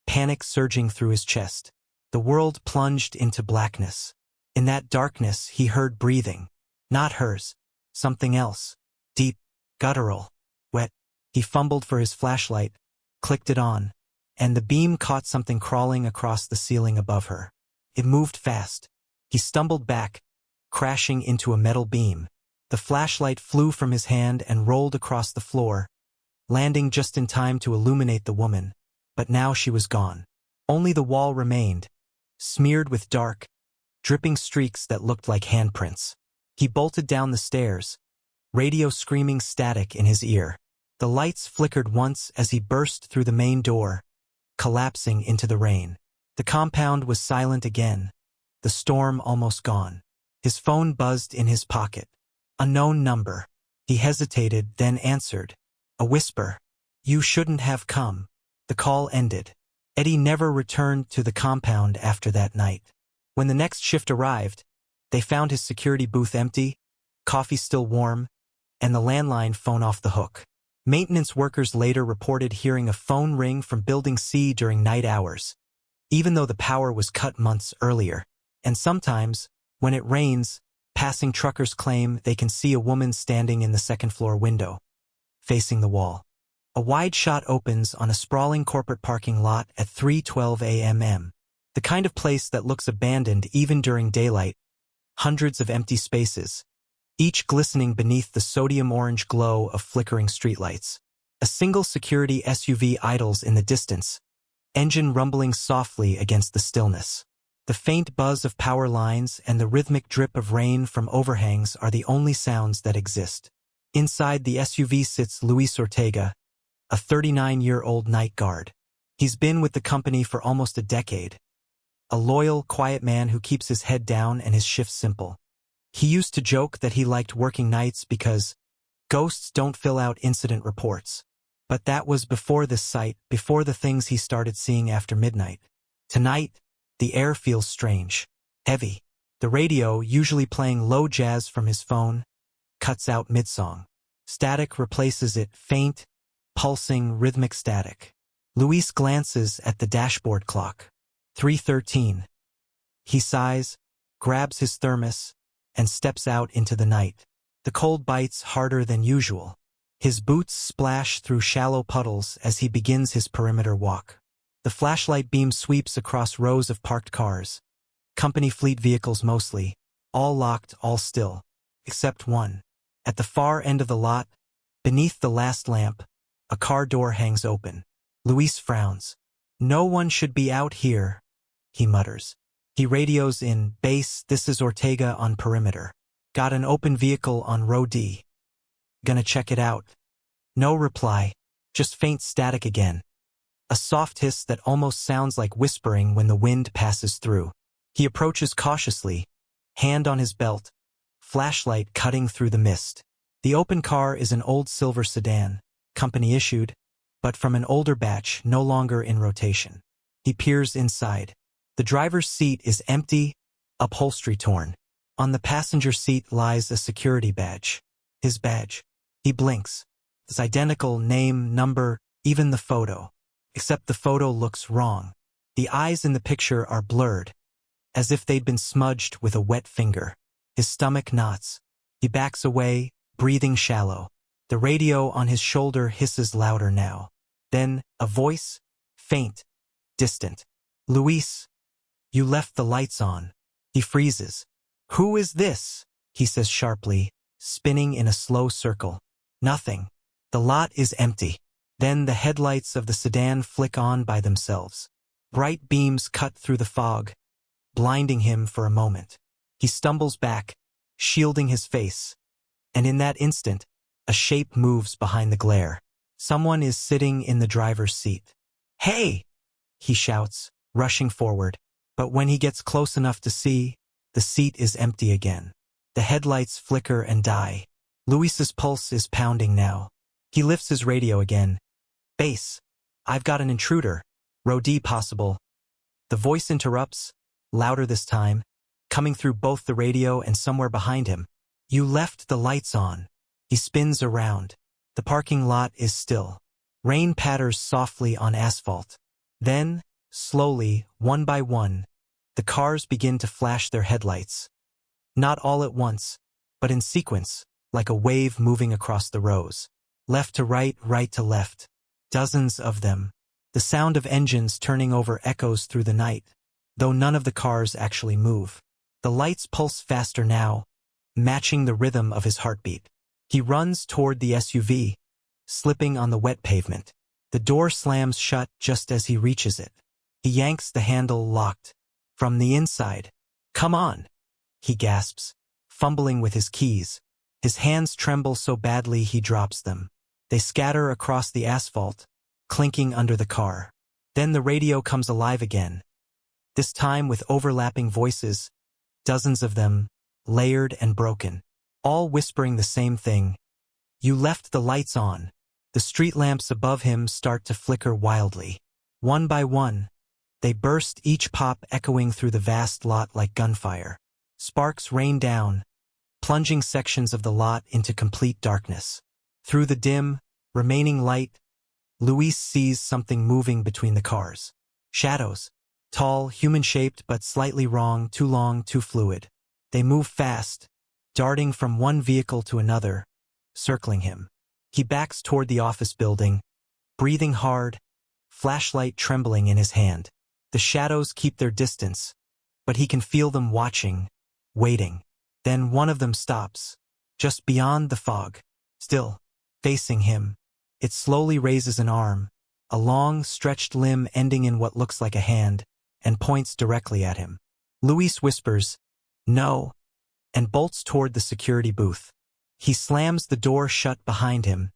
panic surging through his chest. The world plunged into blackness. In that darkness he heard breathing. Not hers. Something else. Deep, guttural, wet. He fumbled for his flashlight, clicked it on, and the beam caught something crawling across the ceiling above her. It moved fast. He stumbled back, crashing into a metal beam. The flashlight flew from his hand and rolled across the floor, landing just in time to illuminate the woman. But now she was gone. Only the wall remained, smeared with dark, dripping streaks that looked like handprints. He bolted down the stairs, radio screaming static in his ear. The lights flickered once as he burst through the main door, collapsing into the rain. The compound was silent again, the storm almost gone. His phone buzzed in his pocket. Unknown number. He hesitated, then answered. A whisper. "You shouldn't have come." The call ended. Eddie never returned to the compound after that night. When the next shift arrived, they found his security booth empty, coffee still warm, and the landline phone off the hook. Maintenance workers later reported hearing a phone ring from Building C during night hours, even though the power was cut months earlier. And sometimes, when it rains, passing truckers claim they can see a woman standing in the second-floor window, facing the wall. A wide shot opens on a sprawling corporate parking lot at 3:12 a.m. The kind of place that looks abandoned even during daylight. Hundreds of empty spaces, each glistening beneath the sodium-orange glow of flickering streetlights. A single security SUV idles in the distance, engine rumbling softly against the stillness. The faint buzz of power lines and the rhythmic drip of rain from overhangs are the only sounds that exist. Inside the SUV sits Luis Ortega, a 39-year-old night guard. He's been with the company for almost a decade. A loyal, quiet man who keeps his head down and his shifts simple. He used to joke that he liked working nights because ghosts don't fill out incident reports. But that was before this sight, before the things he started seeing after midnight. Tonight, the air feels strange, heavy. The radio, usually playing low jazz from his phone, cuts out mid-song. Static replaces it, faint, pulsing, rhythmic static. Luis glances at the dashboard clock. 3:13. He sighs, grabs his thermos, and steps out into the night. The cold bites harder than usual. His boots splash through shallow puddles as he begins his perimeter walk. The flashlight beam sweeps across rows of parked cars. Company fleet vehicles mostly, all locked, all still, except one. At the far end of the lot, beneath the last lamp, a car door hangs open. Luis frowns. "No one should be out here," he mutters. He radios in, "Base, this is Ortega on perimeter. Got an open vehicle on row D. Gonna check it out." No reply, just faint static again. A soft hiss that almost sounds like whispering when the wind passes through. He approaches cautiously, hand on his belt, flashlight cutting through the mist. The open car is an old silver sedan, company issued, but from an older batch no longer in rotation. He peers inside. The driver's seat is empty, upholstery torn. On the passenger seat lies a security badge. His badge. He blinks. It's identical, name, number, even the photo. Except the photo looks wrong. The eyes in the picture are blurred, as if they'd been smudged with a wet finger. His stomach knots. He backs away, breathing shallow. The radio on his shoulder hisses louder now. Then, a voice, faint, distant. "Luis, you left the lights on." He freezes. "Who is this?" he says sharply, spinning in a slow circle. Nothing. The lot is empty. Then the headlights of the sedan flick on by themselves. Bright beams cut through the fog, blinding him for a moment. He stumbles back, shielding his face. And in that instant, a shape moves behind the glare. Someone is sitting in the driver's seat. "Hey!" he shouts, rushing forward. But when he gets close enough to see, the seat is empty again. The headlights flicker and die. Luis's pulse is pounding now. He lifts his radio again. "Base, I've got an intruder. Row D possible." The voice interrupts, louder this time, coming through both the radio and somewhere behind him. "You left the lights on." He spins around. The parking lot is still. Rain patters softly on asphalt. Then, slowly, one by one, the cars begin to flash their headlights. Not all at once, but in sequence, like a wave moving across the rows. Left to right, right to left. Dozens of them. The sound of engines turning over echoes through the night, though none of the cars actually move. The lights pulse faster now, matching the rhythm of his heartbeat. He runs toward the SUV, slipping on the wet pavement. The door slams shut just as he reaches it. He yanks the handle locked. From the inside. "Come on," he gasps, fumbling with his keys. His hands tremble so badly he drops them. They scatter across the asphalt, clinking under the car. Then the radio comes alive again. This time with overlapping voices, dozens of them, layered and broken, all whispering the same thing. "You left the lights on." The street lamps above him start to flicker wildly. One by one, they burst, each pop echoing through the vast lot like gunfire. Sparks rain down, plunging sections of the lot into complete darkness. Through the dim, remaining light, Luis sees something moving between the cars. Shadows. Tall, human-shaped but slightly wrong, too long, too fluid. They move fast, darting from one vehicle to another, circling him. He backs toward the office building, breathing hard, flashlight trembling in his hand. The shadows keep their distance, but he can feel them watching, waiting. Then one of them stops, just beyond the fog. Still, facing him, it slowly raises an arm, a long, stretched limb ending in what looks like a hand, and points directly at him. Luis whispers, "No," and bolts toward the security booth. He slams the door shut behind him,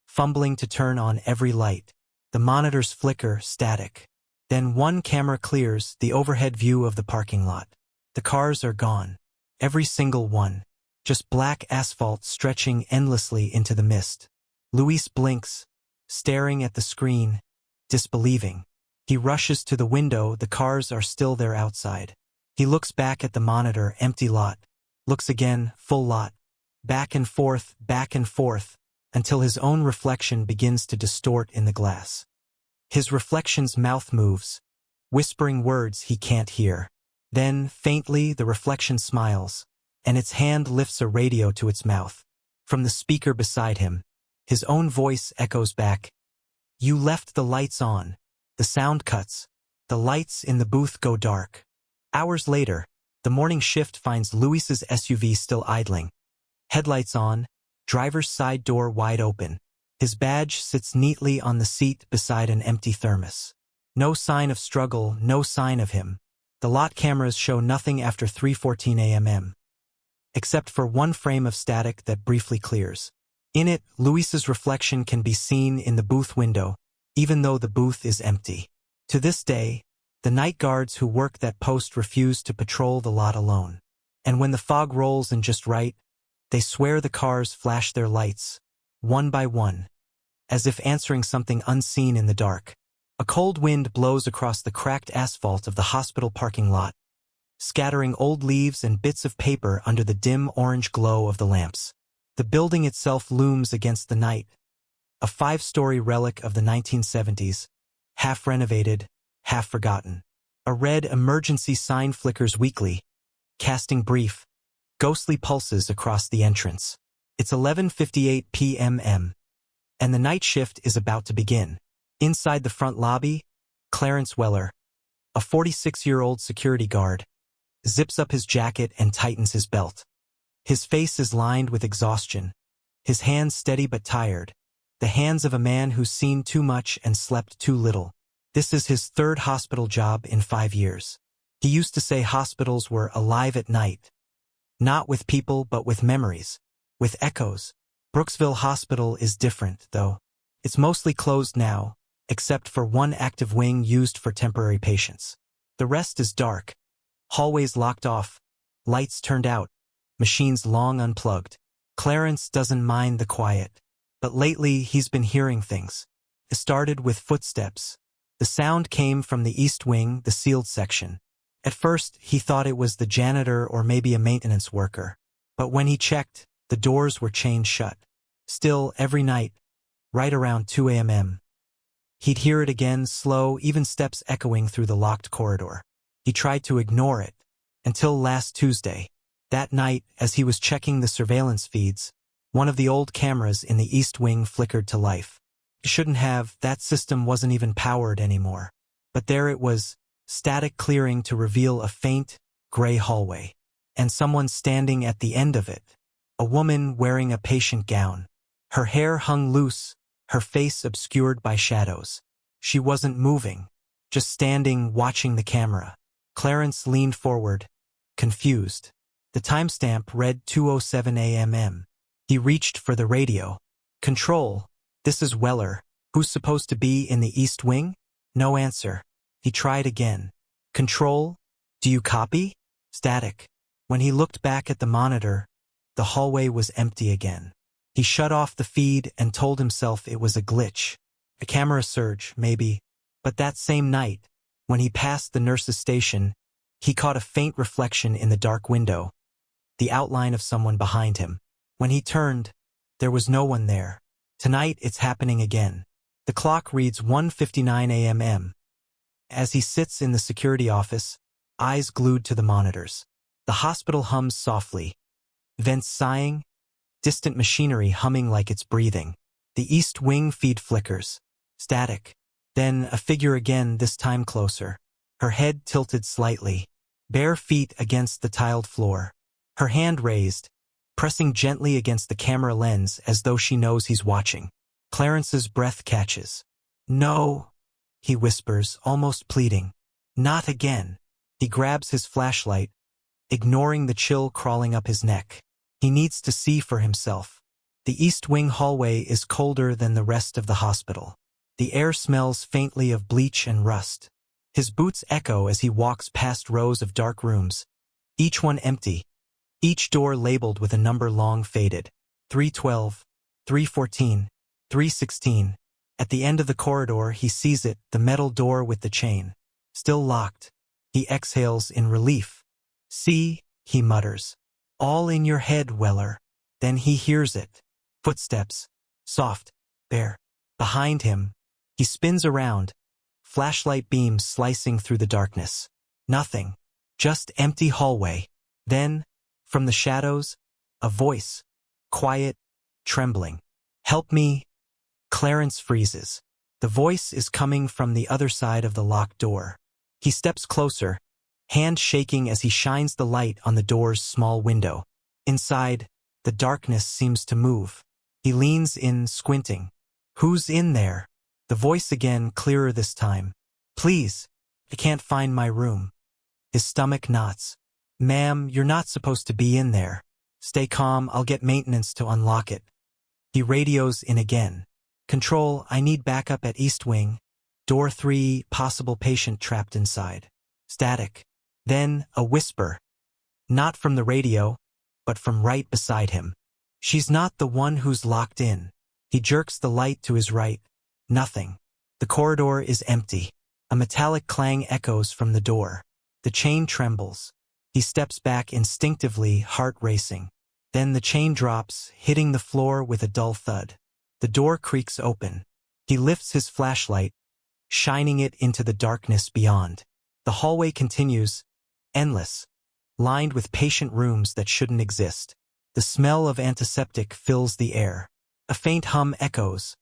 fumbling to turn on every light. The monitors flicker, static. Then one camera clears the overhead view of the parking lot. The cars are gone. Every single one. Just black asphalt stretching endlessly into the mist. Luis blinks, staring at the screen, disbelieving. He rushes to the window, the cars are still there outside. He looks back at the monitor, empty lot. Looks again, full lot. Back and forth, until his own reflection begins to distort in the glass. His reflection's mouth moves, whispering words he can't hear. Then, faintly, the reflection smiles, and its hand lifts a radio to its mouth. From the speaker beside him, his own voice echoes back. You left the lights on. The sound cuts. The lights in the booth go dark. Hours later, the morning shift finds Luis's SUV still idling. Headlights on, driver's side door wide open. His badge sits neatly on the seat beside an empty thermos. No sign of struggle, no sign of him. The lot cameras show nothing after 3:14 a.m. except for one frame of static that briefly clears. In it, Luis's reflection can be seen in the booth window, even though the booth is empty. To this day, the night guards who work that post refuse to patrol the lot alone. And when the fog rolls in just right, they swear the cars flash their lights, one by one, as if answering something unseen in the dark. A cold wind blows across the cracked asphalt of the hospital parking lot, scattering old leaves and bits of paper under the dim orange glow of the lamps. The building itself looms against the night, a 5-story relic of the 1970s, half renovated, half forgotten. A red emergency sign flickers weakly, casting brief, ghostly pulses across the entrance. It's 11:58 p.m. and the night shift is about to begin. Inside the front lobby, Clarence Weller, a 46-year-old security guard, zips up his jacket and tightens his belt. His face is lined with exhaustion, his hands steady but tired, the hands of a man who's seen too much and slept too little. This is his 3rd hospital job in 5 years. He used to say hospitals were alive at night. Not with people, but with memories, with echoes. Brooksville Hospital is different, though. It's mostly closed now, except for one active wing used for temporary patients. The rest is dark. Hallways locked off, lights turned out, machines long unplugged. Clarence doesn't mind the quiet, but lately he's been hearing things. It started with footsteps. The sound came from the east wing, the sealed section. At first, he thought it was the janitor or maybe a maintenance worker. But when he checked, the doors were chained shut. Still, every night, right around 2 a.m., he'd hear it again, slow, even steps echoing through the locked corridor. He tried to ignore it, until last Tuesday. That night, as he was checking the surveillance feeds, one of the old cameras in the east wing flickered to life. It shouldn't have, that system wasn't even powered anymore. But there it was, static clearing to reveal a faint, gray hallway. And someone standing at the end of it. A woman wearing a patient gown. Her hair hung loose, her face obscured by shadows. She wasn't moving, just standing, watching the camera. Clarence leaned forward, confused. The timestamp read 2:07 a.m. He reached for the radio. Control, this is Weller. Who's supposed to be in the east wing? No answer. He tried again. Control, do you copy? Static. When he looked back at the monitor, the hallway was empty again. He shut off the feed and told himself it was a glitch. A camera surge, maybe. But that same night, when he passed the nurse's station, he caught a faint reflection in the dark window, the outline of someone behind him. When he turned, there was no one there. Tonight it's happening again. The clock reads 1:59 a.m. As he sits in the security office, eyes glued to the monitors. The hospital hums softly. Vents sighing, distant machinery humming like it's breathing. The east wing feed flickers. Static. Then a figure again, this time closer. Her head tilted slightly, bare feet against the tiled floor. Her hand raised, pressing gently against the camera lens as though she knows he's watching. Clarence's breath catches. No, he whispers, almost pleading. Not again. He grabs his flashlight, ignoring the chill crawling up his neck. He needs to see for himself. The east wing hallway is colder than the rest of the hospital. The air smells faintly of bleach and rust. His boots echo as he walks past rows of dark rooms, each one empty, each door labeled with a number long faded. 312, 314, 316. At the end of the corridor, he sees it, the metal door with the chain. Still locked. He exhales in relief. See, he mutters. All in your head, Weller. Then he hears it. Footsteps. Soft. There. Behind him. He spins around. Flashlight beams slicing through the darkness. Nothing. Just empty hallway. Then, from the shadows, a voice. Quiet, trembling. Help me. Clarence freezes. The voice is coming from the other side of the locked door. He steps closer, hand shaking as he shines the light on the door's small window. Inside, the darkness seems to move. He leans in, squinting. Who's in there? The voice again, clearer this time. Please, I can't find my room. His stomach knots. Ma'am, you're not supposed to be in there. Stay calm, I'll get maintenance to unlock it. He radios in again. Control, I need backup at East Wing. Door 3, possible patient trapped inside. Static. Then, a whisper. Not from the radio, but from right beside him. She's not the one who's locked in. He jerks the light to his right. Nothing. The corridor is empty. A metallic clang echoes from the door. The chain trembles. He steps back instinctively, heart racing. Then the chain drops, hitting the floor with a dull thud. The door creaks open. He lifts his flashlight, shining it into the darkness beyond. The hallway continues, endless, lined with patient rooms that shouldn't exist. The smell of antiseptic fills the air. A faint hum echoes,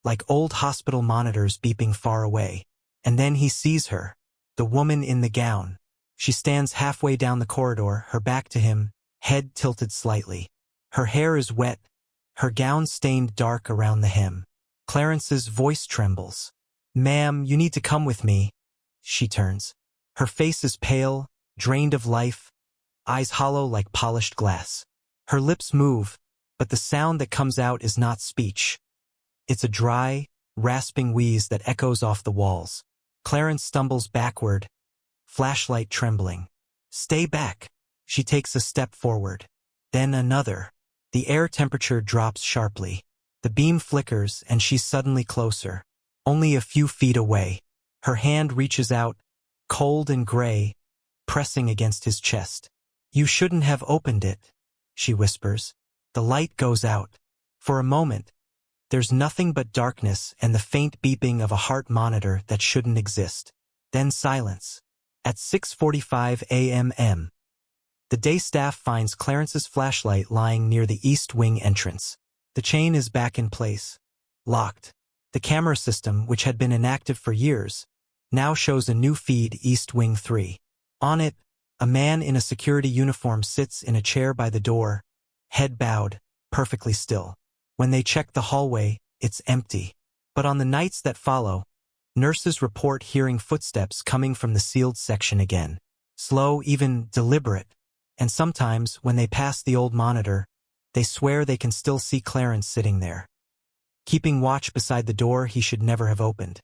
like old hospital monitors beeping far away. And then he sees her, the woman in the gown. She stands halfway down the corridor, her back to him, head tilted slightly. Her hair is wet, her gown stained dark around the hem. Clarence's voice trembles. Ma'am, you need to come with me. She turns. Her face is pale, drained of life, eyes hollow like polished glass. Her lips move, but the sound that comes out is not speech. It's a dry, rasping wheeze that echoes off the walls. Clarence stumbles backward, flashlight trembling. Stay back. She takes a step forward. Then another. The air temperature drops sharply. The beam flickers and she's suddenly closer. Only a few feet away. Her hand reaches out, cold and gray, pressing against his chest. You shouldn't have opened it, she whispers. The light goes out. For a moment, there's nothing but darkness and the faint beeping of a heart monitor that shouldn't exist. Then silence. At 6:45 a.m. The day staff finds Clarence's flashlight lying near the East Wing entrance. The chain is back in place. Locked. The camera system, which had been inactive for years, now shows a new feed, East Wing 3. On it, a man in a security uniform sits in a chair by the door, head bowed, perfectly still. When they check the hallway, it's empty. But on the nights that follow, nurses report hearing footsteps coming from the sealed section again. Slow, even deliberate. And sometimes, when they pass the old monitor, they swear they can still see Clarence sitting there, keeping watch beside the door he should never have opened.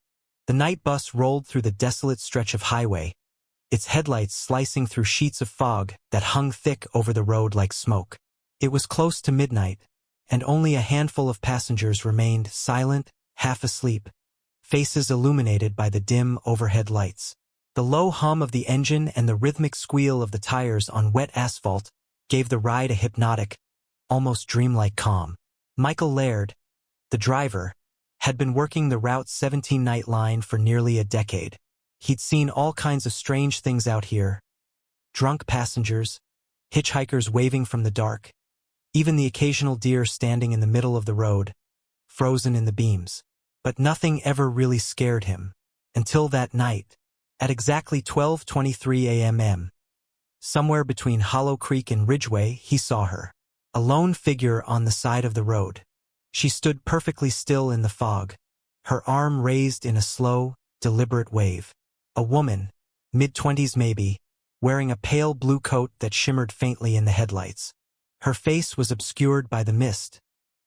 The night bus rolled through the desolate stretch of highway, its headlights slicing through sheets of fog that hung thick over the road like smoke. It was close to midnight, and only a handful of passengers remained, silent, half asleep, faces illuminated by the dim overhead lights. The low hum of the engine and the rhythmic squeal of the tires on wet asphalt gave the ride a hypnotic, almost dreamlike calm. Michael Laird, the driver, had been working the Route 17 night line for nearly a decade. He'd seen all kinds of strange things out here. Drunk passengers, hitchhikers waving from the dark, even the occasional deer standing in the middle of the road, frozen in the beams. But nothing ever really scared him, until that night. At exactly 12:23 a.m., somewhere between Hollow Creek and Ridgeway, he saw her. A lone figure on the side of the road. She stood perfectly still in the fog, her arm raised in a slow, deliberate wave. A woman, mid-20s maybe, wearing a pale blue coat that shimmered faintly in the headlights. Her face was obscured by the mist,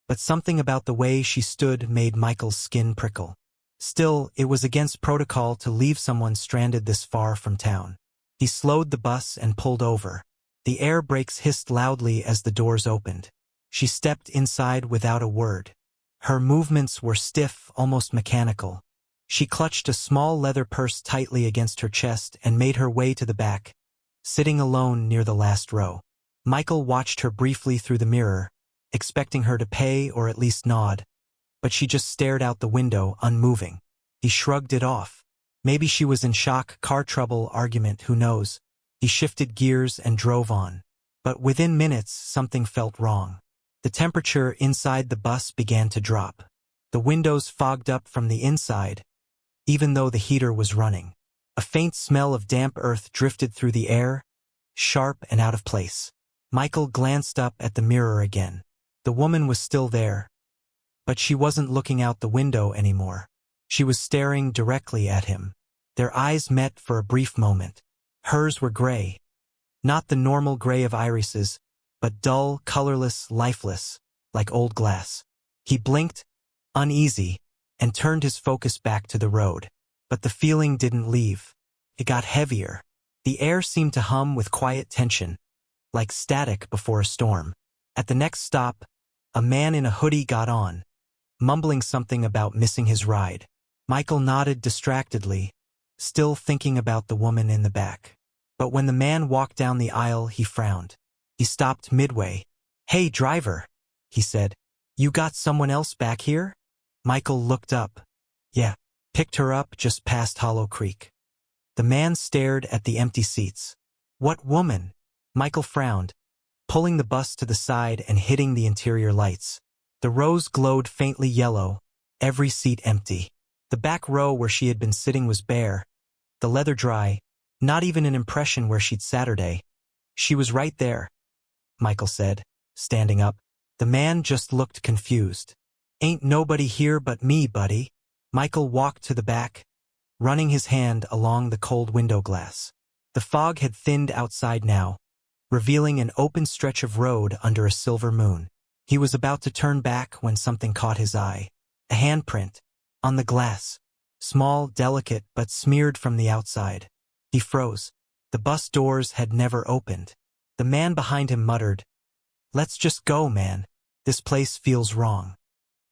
but something about the way she stood made Michael's skin prickle. Still, it was against protocol to leave someone stranded this far from town. He slowed the bus and pulled over. The air brakes hissed loudly as the doors opened. She stepped inside without a word. Her movements were stiff, almost mechanical. She clutched a small leather purse tightly against her chest and made her way to the back, sitting alone near the last row. Michael watched her briefly through the mirror, expecting her to pay or at least nod, but she just stared out the window, unmoving. He shrugged it off. Maybe she was in shock, car trouble, argument, who knows. He shifted gears and drove on. But within minutes, something felt wrong. The temperature inside the bus began to drop. The windows fogged up from the inside, even though the heater was running. A faint smell of damp earth drifted through the air, sharp and out of place. Michael glanced up at the mirror again. The woman was still there, but she wasn't looking out the window anymore. She was staring directly at him. Their eyes met for a brief moment. Hers were gray. Not the normal gray of irises, but dull, colorless, lifeless, like old glass. He blinked, uneasy, and turned his focus back to the road. But the feeling didn't leave. It got heavier. The air seemed to hum with quiet tension, like static before a storm. At the next stop, a man in a hoodie got on, mumbling something about missing his ride. Michael nodded distractedly, still thinking about the woman in the back. But when the man walked down the aisle, he frowned. He stopped midway. "Hey, driver," he said. "You got someone else back here?" Michael looked up. "Yeah. Picked her up just past Hollow Creek." The man stared at the empty seats. "What woman?" Michael frowned, pulling the bus to the side and hitting the interior lights. The rows glowed faintly yellow, every seat empty. The back row where she had been sitting was bare, the leather dry, not even an impression where she'd Saturday. "She was right there," Michael said, standing up. The man just looked confused. "Ain't nobody here but me, buddy." Michael walked to the back, running his hand along the cold window glass. The fog had thinned outside now, revealing an open stretch of road under a silver moon. He was about to turn back when something caught his eye. A handprint, on the glass. Small, delicate, but smeared from the outside. He froze. The bus doors had never opened. The man behind him muttered, "Let's just go, man. This place feels wrong."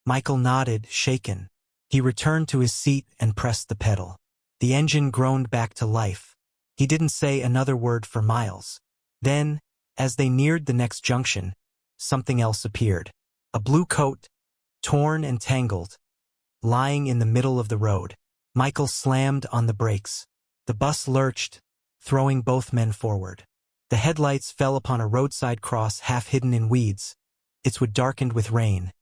Michael nodded, shaken. He returned to his seat and pressed the pedal. The engine groaned back to life. He didn't say another word for miles. Then, as they neared the next junction, something else appeared. A blue coat, torn and tangled, lying in the middle of the road. Michael slammed on the brakes. The bus lurched, throwing both men forward. The headlights fell upon a roadside cross half hidden in weeds, its wood darkened with rain.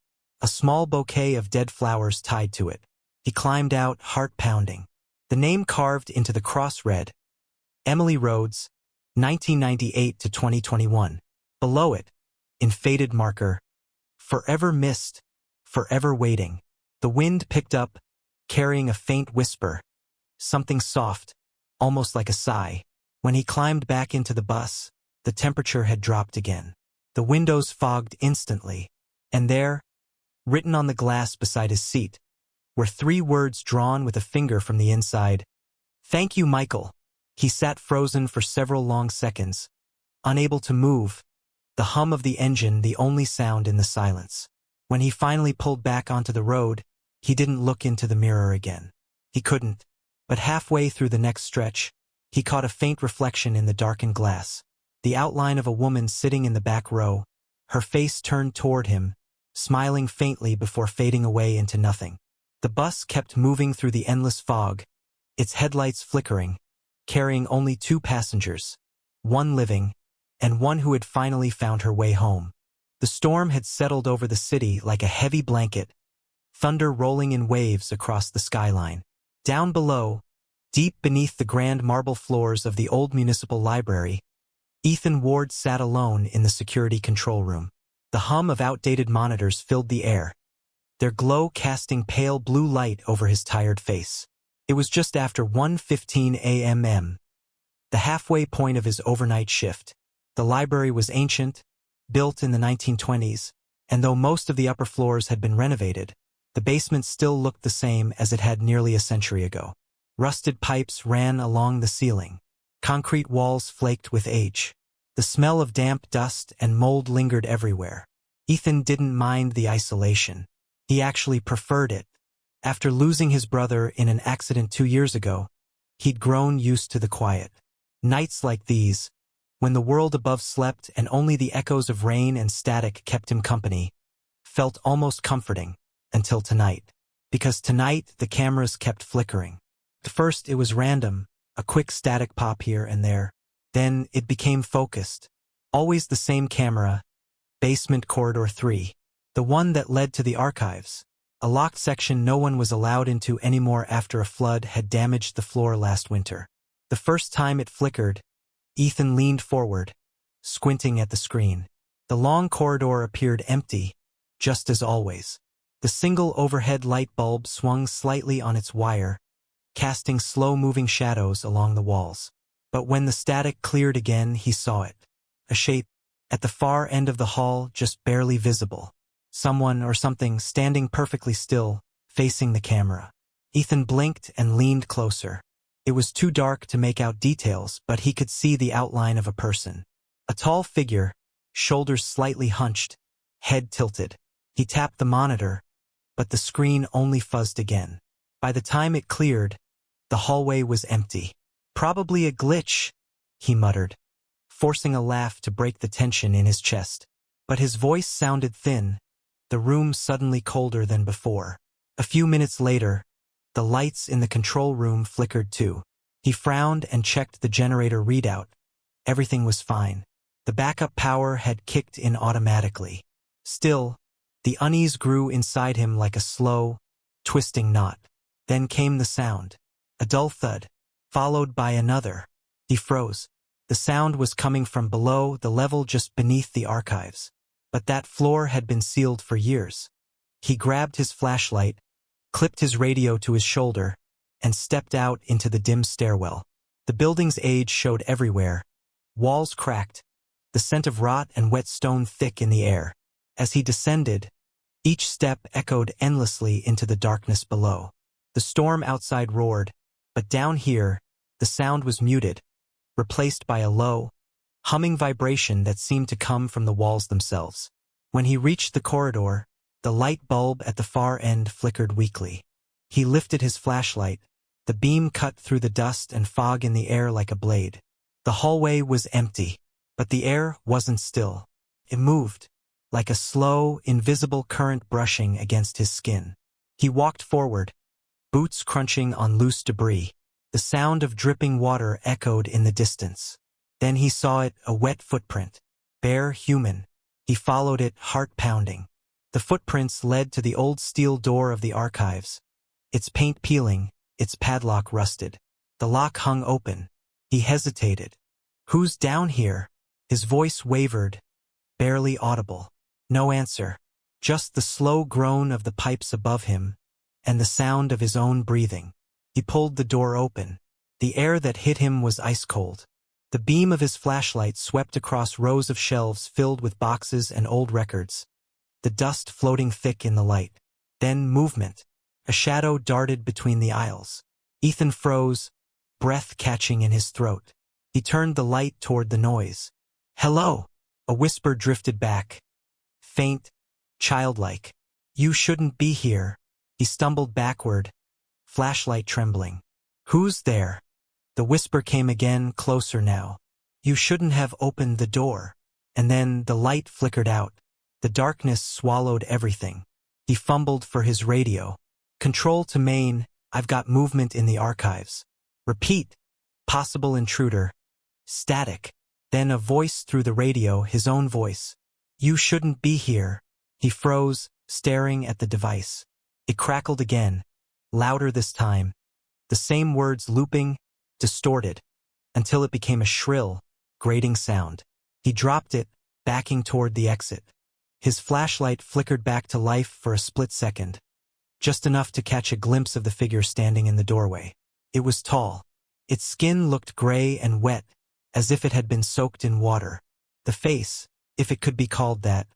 A small bouquet of dead flowers tied to it. He climbed out, heart pounding. The name carved into the cross read, Emily Rhodes, 1998 to 2021. Below it, in faded marker, "Forever missed, forever waiting." The wind picked up, carrying a faint whisper, something soft, almost like a sigh. When he climbed back into the bus, the temperature had dropped again. The windows fogged instantly, and there, written on the glass beside his seat, were 3 words drawn with a finger from the inside. "Thank you, Michael." He sat frozen for several long seconds, unable to move, the hum of the engine the only sound in the silence. When he finally pulled back onto the road, he didn't look into the mirror again. He couldn't. But halfway through the next stretch, he caught a faint reflection in the darkened glass. The outline of a woman sitting in the back row, her face turned toward him, smiling faintly before fading away into nothing. The bus kept moving through the endless fog, its headlights flickering, carrying only 2 passengers, one living, and one who had finally found her way home. The storm had settled over the city like a heavy blanket, thunder rolling in waves across the skyline. Down below, deep beneath the grand marble floors of the old municipal library, Ethan Ward sat alone in the security control room. The hum of outdated monitors filled the air, their glow casting pale blue light over his tired face. It was just after 1:15 a.m., the halfway point of his overnight shift. The library was ancient, built in the 1920s, and though most of the upper floors had been renovated, the basement still looked the same as it had nearly a century ago. Rusted pipes ran along the ceiling. Concrete walls flaked with age. The smell of damp dust and mold lingered everywhere. Ethan didn't mind the isolation. He actually preferred it. After losing his brother in an accident 2 years ago, he'd grown used to the quiet. Nights like these, when the world above slept and only the echoes of rain and static kept him company, felt almost comforting, until tonight. Because tonight the cameras kept flickering. At first it was random, a quick static pop here and there. Then it became focused. Always the same camera, basement corridor 3. The one that led to the archives. A locked section no one was allowed into anymore after a flood had damaged the floor last winter. The first time it flickered, Ethan leaned forward, squinting at the screen. The long corridor appeared empty, just as always. The single overhead light bulb swung slightly on its wire, casting slow-moving shadows along the walls. But when the static cleared again, he saw it. A shape, at the far end of the hall, just barely visible. Someone or something standing perfectly still, facing the camera. Ethan blinked and leaned closer. It was too dark to make out details, but he could see the outline of a person. A tall figure, shoulders slightly hunched, head tilted. He tapped the monitor, but the screen only fuzzed again. By the time it cleared, the hallway was empty. Probably a glitch, he muttered, forcing a laugh to break the tension in his chest. But his voice sounded thin, the room suddenly colder than before. A few minutes later, the lights in the control room flickered too. He frowned and checked the generator readout. Everything was fine. The backup power had kicked in automatically. Still, the unease grew inside him like a slow, twisting knot. Then came the sound. A dull thud, followed by another. He froze. The sound was coming from below, the level just beneath the archives. But that floor had been sealed for years. He grabbed his flashlight, clipped his radio to his shoulder, and stepped out into the dim stairwell. The building's age showed everywhere. Walls cracked, the scent of rot and wet stone thick in the air. As he descended, each step echoed endlessly into the darkness below. The storm outside roared, but down here, the sound was muted, replaced by a low, humming vibration that seemed to come from the walls themselves. When he reached the corridor, the light bulb at the far end flickered weakly. He lifted his flashlight. The beam cut through the dust and fog in the air like a blade. The hallway was empty, but the air wasn't still. It moved, like a slow, invisible current brushing against his skin. He walked forward, boots crunching on loose debris. The sound of dripping water echoed in the distance. Then he saw it, a wet footprint, bare, human. He followed it, heart pounding. The footprints led to the old steel door of the archives. Its paint peeling, its padlock rusted. The lock hung open. He hesitated. "Who's down here?" His voice wavered, barely audible. No answer. Just the slow groan of the pipes above him, and the sound of his own breathing. He pulled the door open. The air that hit him was ice cold. The beam of his flashlight swept across rows of shelves filled with boxes and old records, the dust floating thick in the light. Then movement. A shadow darted between the aisles. Ethan froze, breath catching in his throat. He turned the light toward the noise. "Hello!" A whisper drifted back. Faint, childlike. "You shouldn't be here." He stumbled backward, flashlight trembling. "Who's there?" The whisper came again, closer now. "You shouldn't have opened the door." And then the light flickered out. The darkness swallowed everything. He fumbled for his radio. "Control to main, I've got movement in the archives." "Repeat." "Possible intruder." Static. Then a voice through the radio, his own voice. "You shouldn't be here." He froze, staring at the device. It crackled again, louder this time. The same words looping, distorted, until it became a shrill, grating sound. He dropped it, backing toward the exit. His flashlight flickered back to life for a split second, just enough to catch a glimpse of the figure standing in the doorway. It was tall. Its skin looked gray and wet, as if it had been soaked in water. The face, if it could be called that,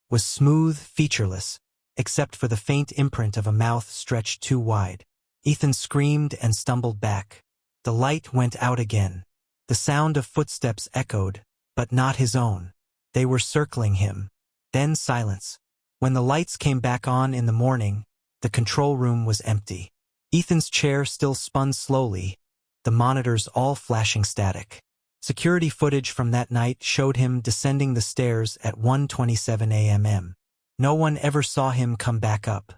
was smooth, featureless, except for the faint imprint of a mouth stretched too wide. Ethan screamed and stumbled back. The light went out again. The sound of footsteps echoed, but not his own. They were circling him. Then silence. When the lights came back on in the morning, the control room was empty. Ethan's chair still spun slowly, the monitors all flashing static. Security footage from that night showed him descending the stairs at 1:27 a.m. No one ever saw him come back up.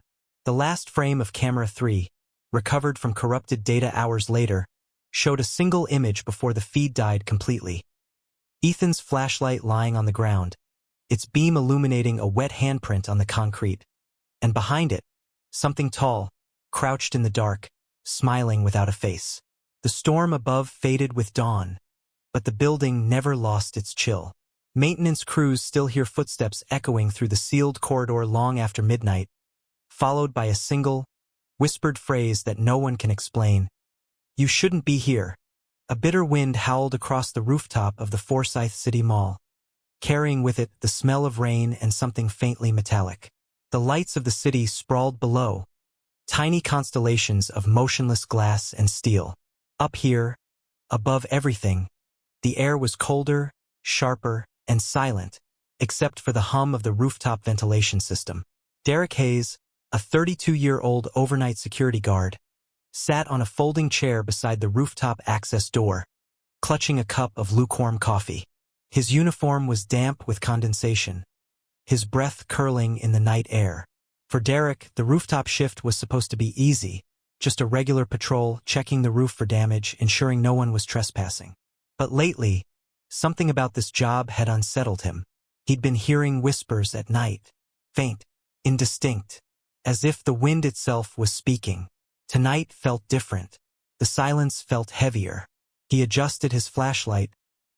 The last frame of camera 3, recovered from corrupted data hours later, showed a single image before the feed died completely. Ethan's flashlight lying on the ground, its beam illuminating a wet handprint on the concrete, and behind it, something tall, crouched in the dark, smiling without a face. The storm above faded with dawn, but the building never lost its chill. Maintenance crews still hear footsteps echoing through the sealed corridor long after midnight, followed by a single, whispered phrase that no one can explain. "You shouldn't be here." A bitter wind howled across the rooftop of the Forsyth City Mall, carrying with it the smell of rain and something faintly metallic. The lights of the city sprawled below, tiny constellations of motionless glass and steel. Up here, above everything, the air was colder, sharper, and silent, except for the hum of the rooftop ventilation system. Derek Hayes, a 32-year-old overnight security guard, sat on a folding chair beside the rooftop access door, clutching a cup of lukewarm coffee. His uniform was damp with condensation, his breath curling in the night air. For Derek, the rooftop shift was supposed to be easy, just a regular patrol, checking the roof for damage, ensuring no one was trespassing. But lately, something about this job had unsettled him. He'd been hearing whispers at night, faint, indistinct, as if the wind itself was speaking. Tonight felt different. The silence felt heavier. He adjusted his flashlight,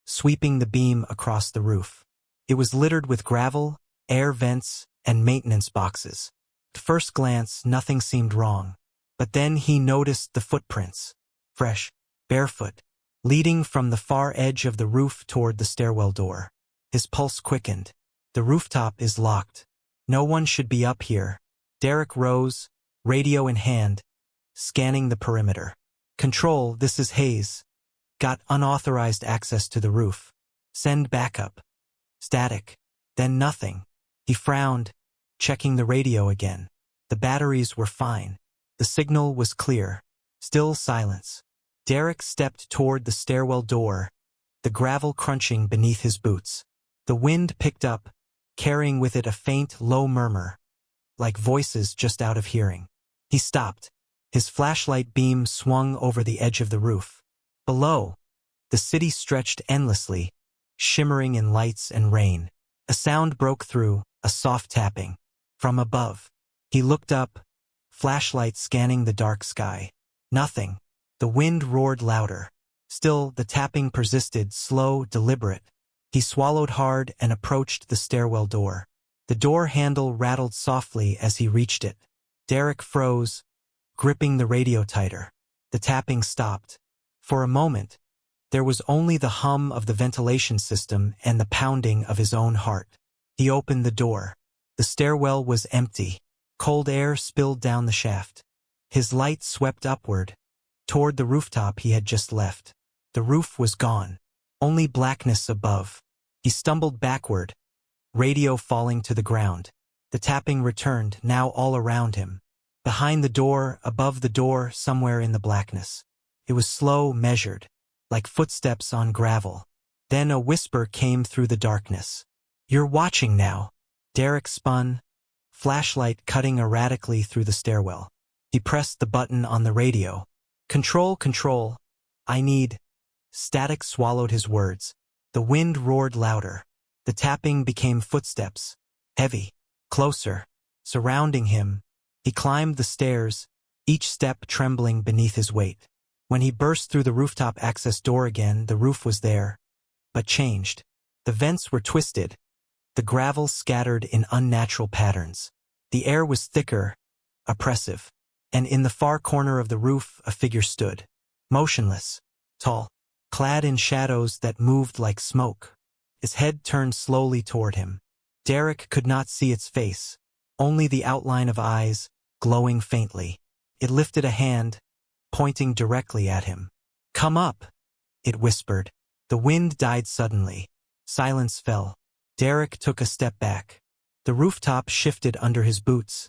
sweeping the beam across the roof. It was littered with gravel, air vents, and maintenance boxes. At first glance, nothing seemed wrong. But then he noticed the footprints, fresh, barefoot, leading from the far edge of the roof toward the stairwell door. His pulse quickened. The rooftop is locked. No one should be up here. Derek rose, radio in hand, scanning the perimeter. "Control, this is Hayes. Got unauthorized access to the roof. Send backup." Static. Then nothing. He frowned, checking the radio again. The batteries were fine. The signal was clear. Still silence. Derek stepped toward the stairwell door, the gravel crunching beneath his boots. The wind picked up, carrying with it a faint, low murmur, like voices just out of hearing. He stopped. His flashlight beam swung over the edge of the roof. Below, the city stretched endlessly, shimmering in lights and rain. A sound broke through, a soft tapping. From above. He looked up, flashlight scanning the dark sky. Nothing. The wind roared louder. Still, the tapping persisted, slow, deliberate. He swallowed hard and approached the stairwell door. The door handle rattled softly as he reached it. Derek froze, gripping the radio tighter. The tapping stopped. For a moment, there was only the hum of the ventilation system and the pounding of his own heart. He opened the door. The stairwell was empty. Cold air spilled down the shaft. His light swept upward, toward the rooftop he had just left. The roof was gone. Only blackness above. He stumbled backward, radio falling to the ground. The tapping returned, now all around him. Behind the door, above the door, somewhere in the blackness. It was slow, measured, like footsteps on gravel. Then a whisper came through the darkness. "You're watching now." Derek spun, flashlight cutting erratically through the stairwell. He pressed the button on the radio. "Control, control. I need..." Static swallowed his words. The wind roared louder. The tapping became footsteps, heavy, closer, surrounding him. He climbed the stairs, each step trembling beneath his weight. When he burst through the rooftop access door again, the roof was there, but changed. The vents were twisted, the gravel scattered in unnatural patterns. The air was thicker, oppressive, and in the far corner of the roof a figure stood, motionless, tall, clad in shadows that moved like smoke. His head turned slowly toward him. Derek could not see its face, only the outline of eyes, glowing faintly. It lifted a hand, pointing directly at him. "Come up," it whispered. The wind died suddenly. Silence fell. Derek took a step back. The rooftop shifted under his boots,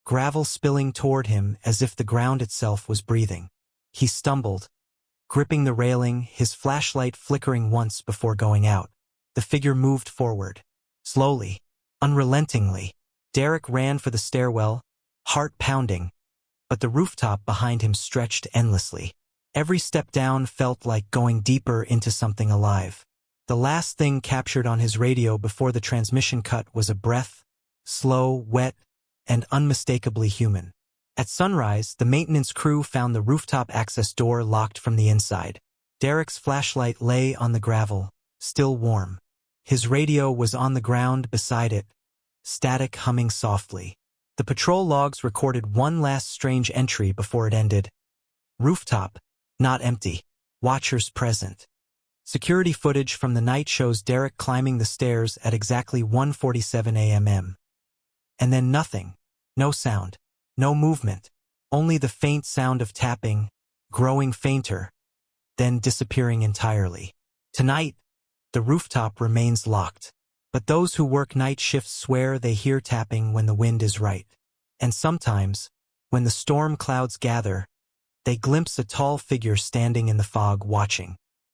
gravel spilling toward him as if the ground itself was breathing. He stumbled, Gripping the railing, his flashlight flickering once before going out, the figure moved forward. Slowly, unrelentingly, Derek ran for the stairwell, heart pounding, but the rooftop behind him stretched endlessly. Every step down felt like going deeper into something alive. The last thing captured on his radio before the transmission cut was a breath, slow, wet, and unmistakably human. At sunrise, the maintenance crew found the rooftop access door locked from the inside. Derek's flashlight lay on the gravel, still warm. His radio was on the ground beside it, static humming softly. The patrol logs recorded one last strange entry before it ended. Rooftop, not empty. Watchers present. Security footage from the night shows Derek climbing the stairs at exactly 1:47 a.m. And then nothing. No sound. No movement, only the faint sound of tapping, growing fainter, then disappearing entirely. Tonight, the rooftop remains locked, but those who work night shifts swear they hear tapping when the wind is right. And sometimes, when the storm clouds gather, they glimpse a tall figure standing in the fog watching.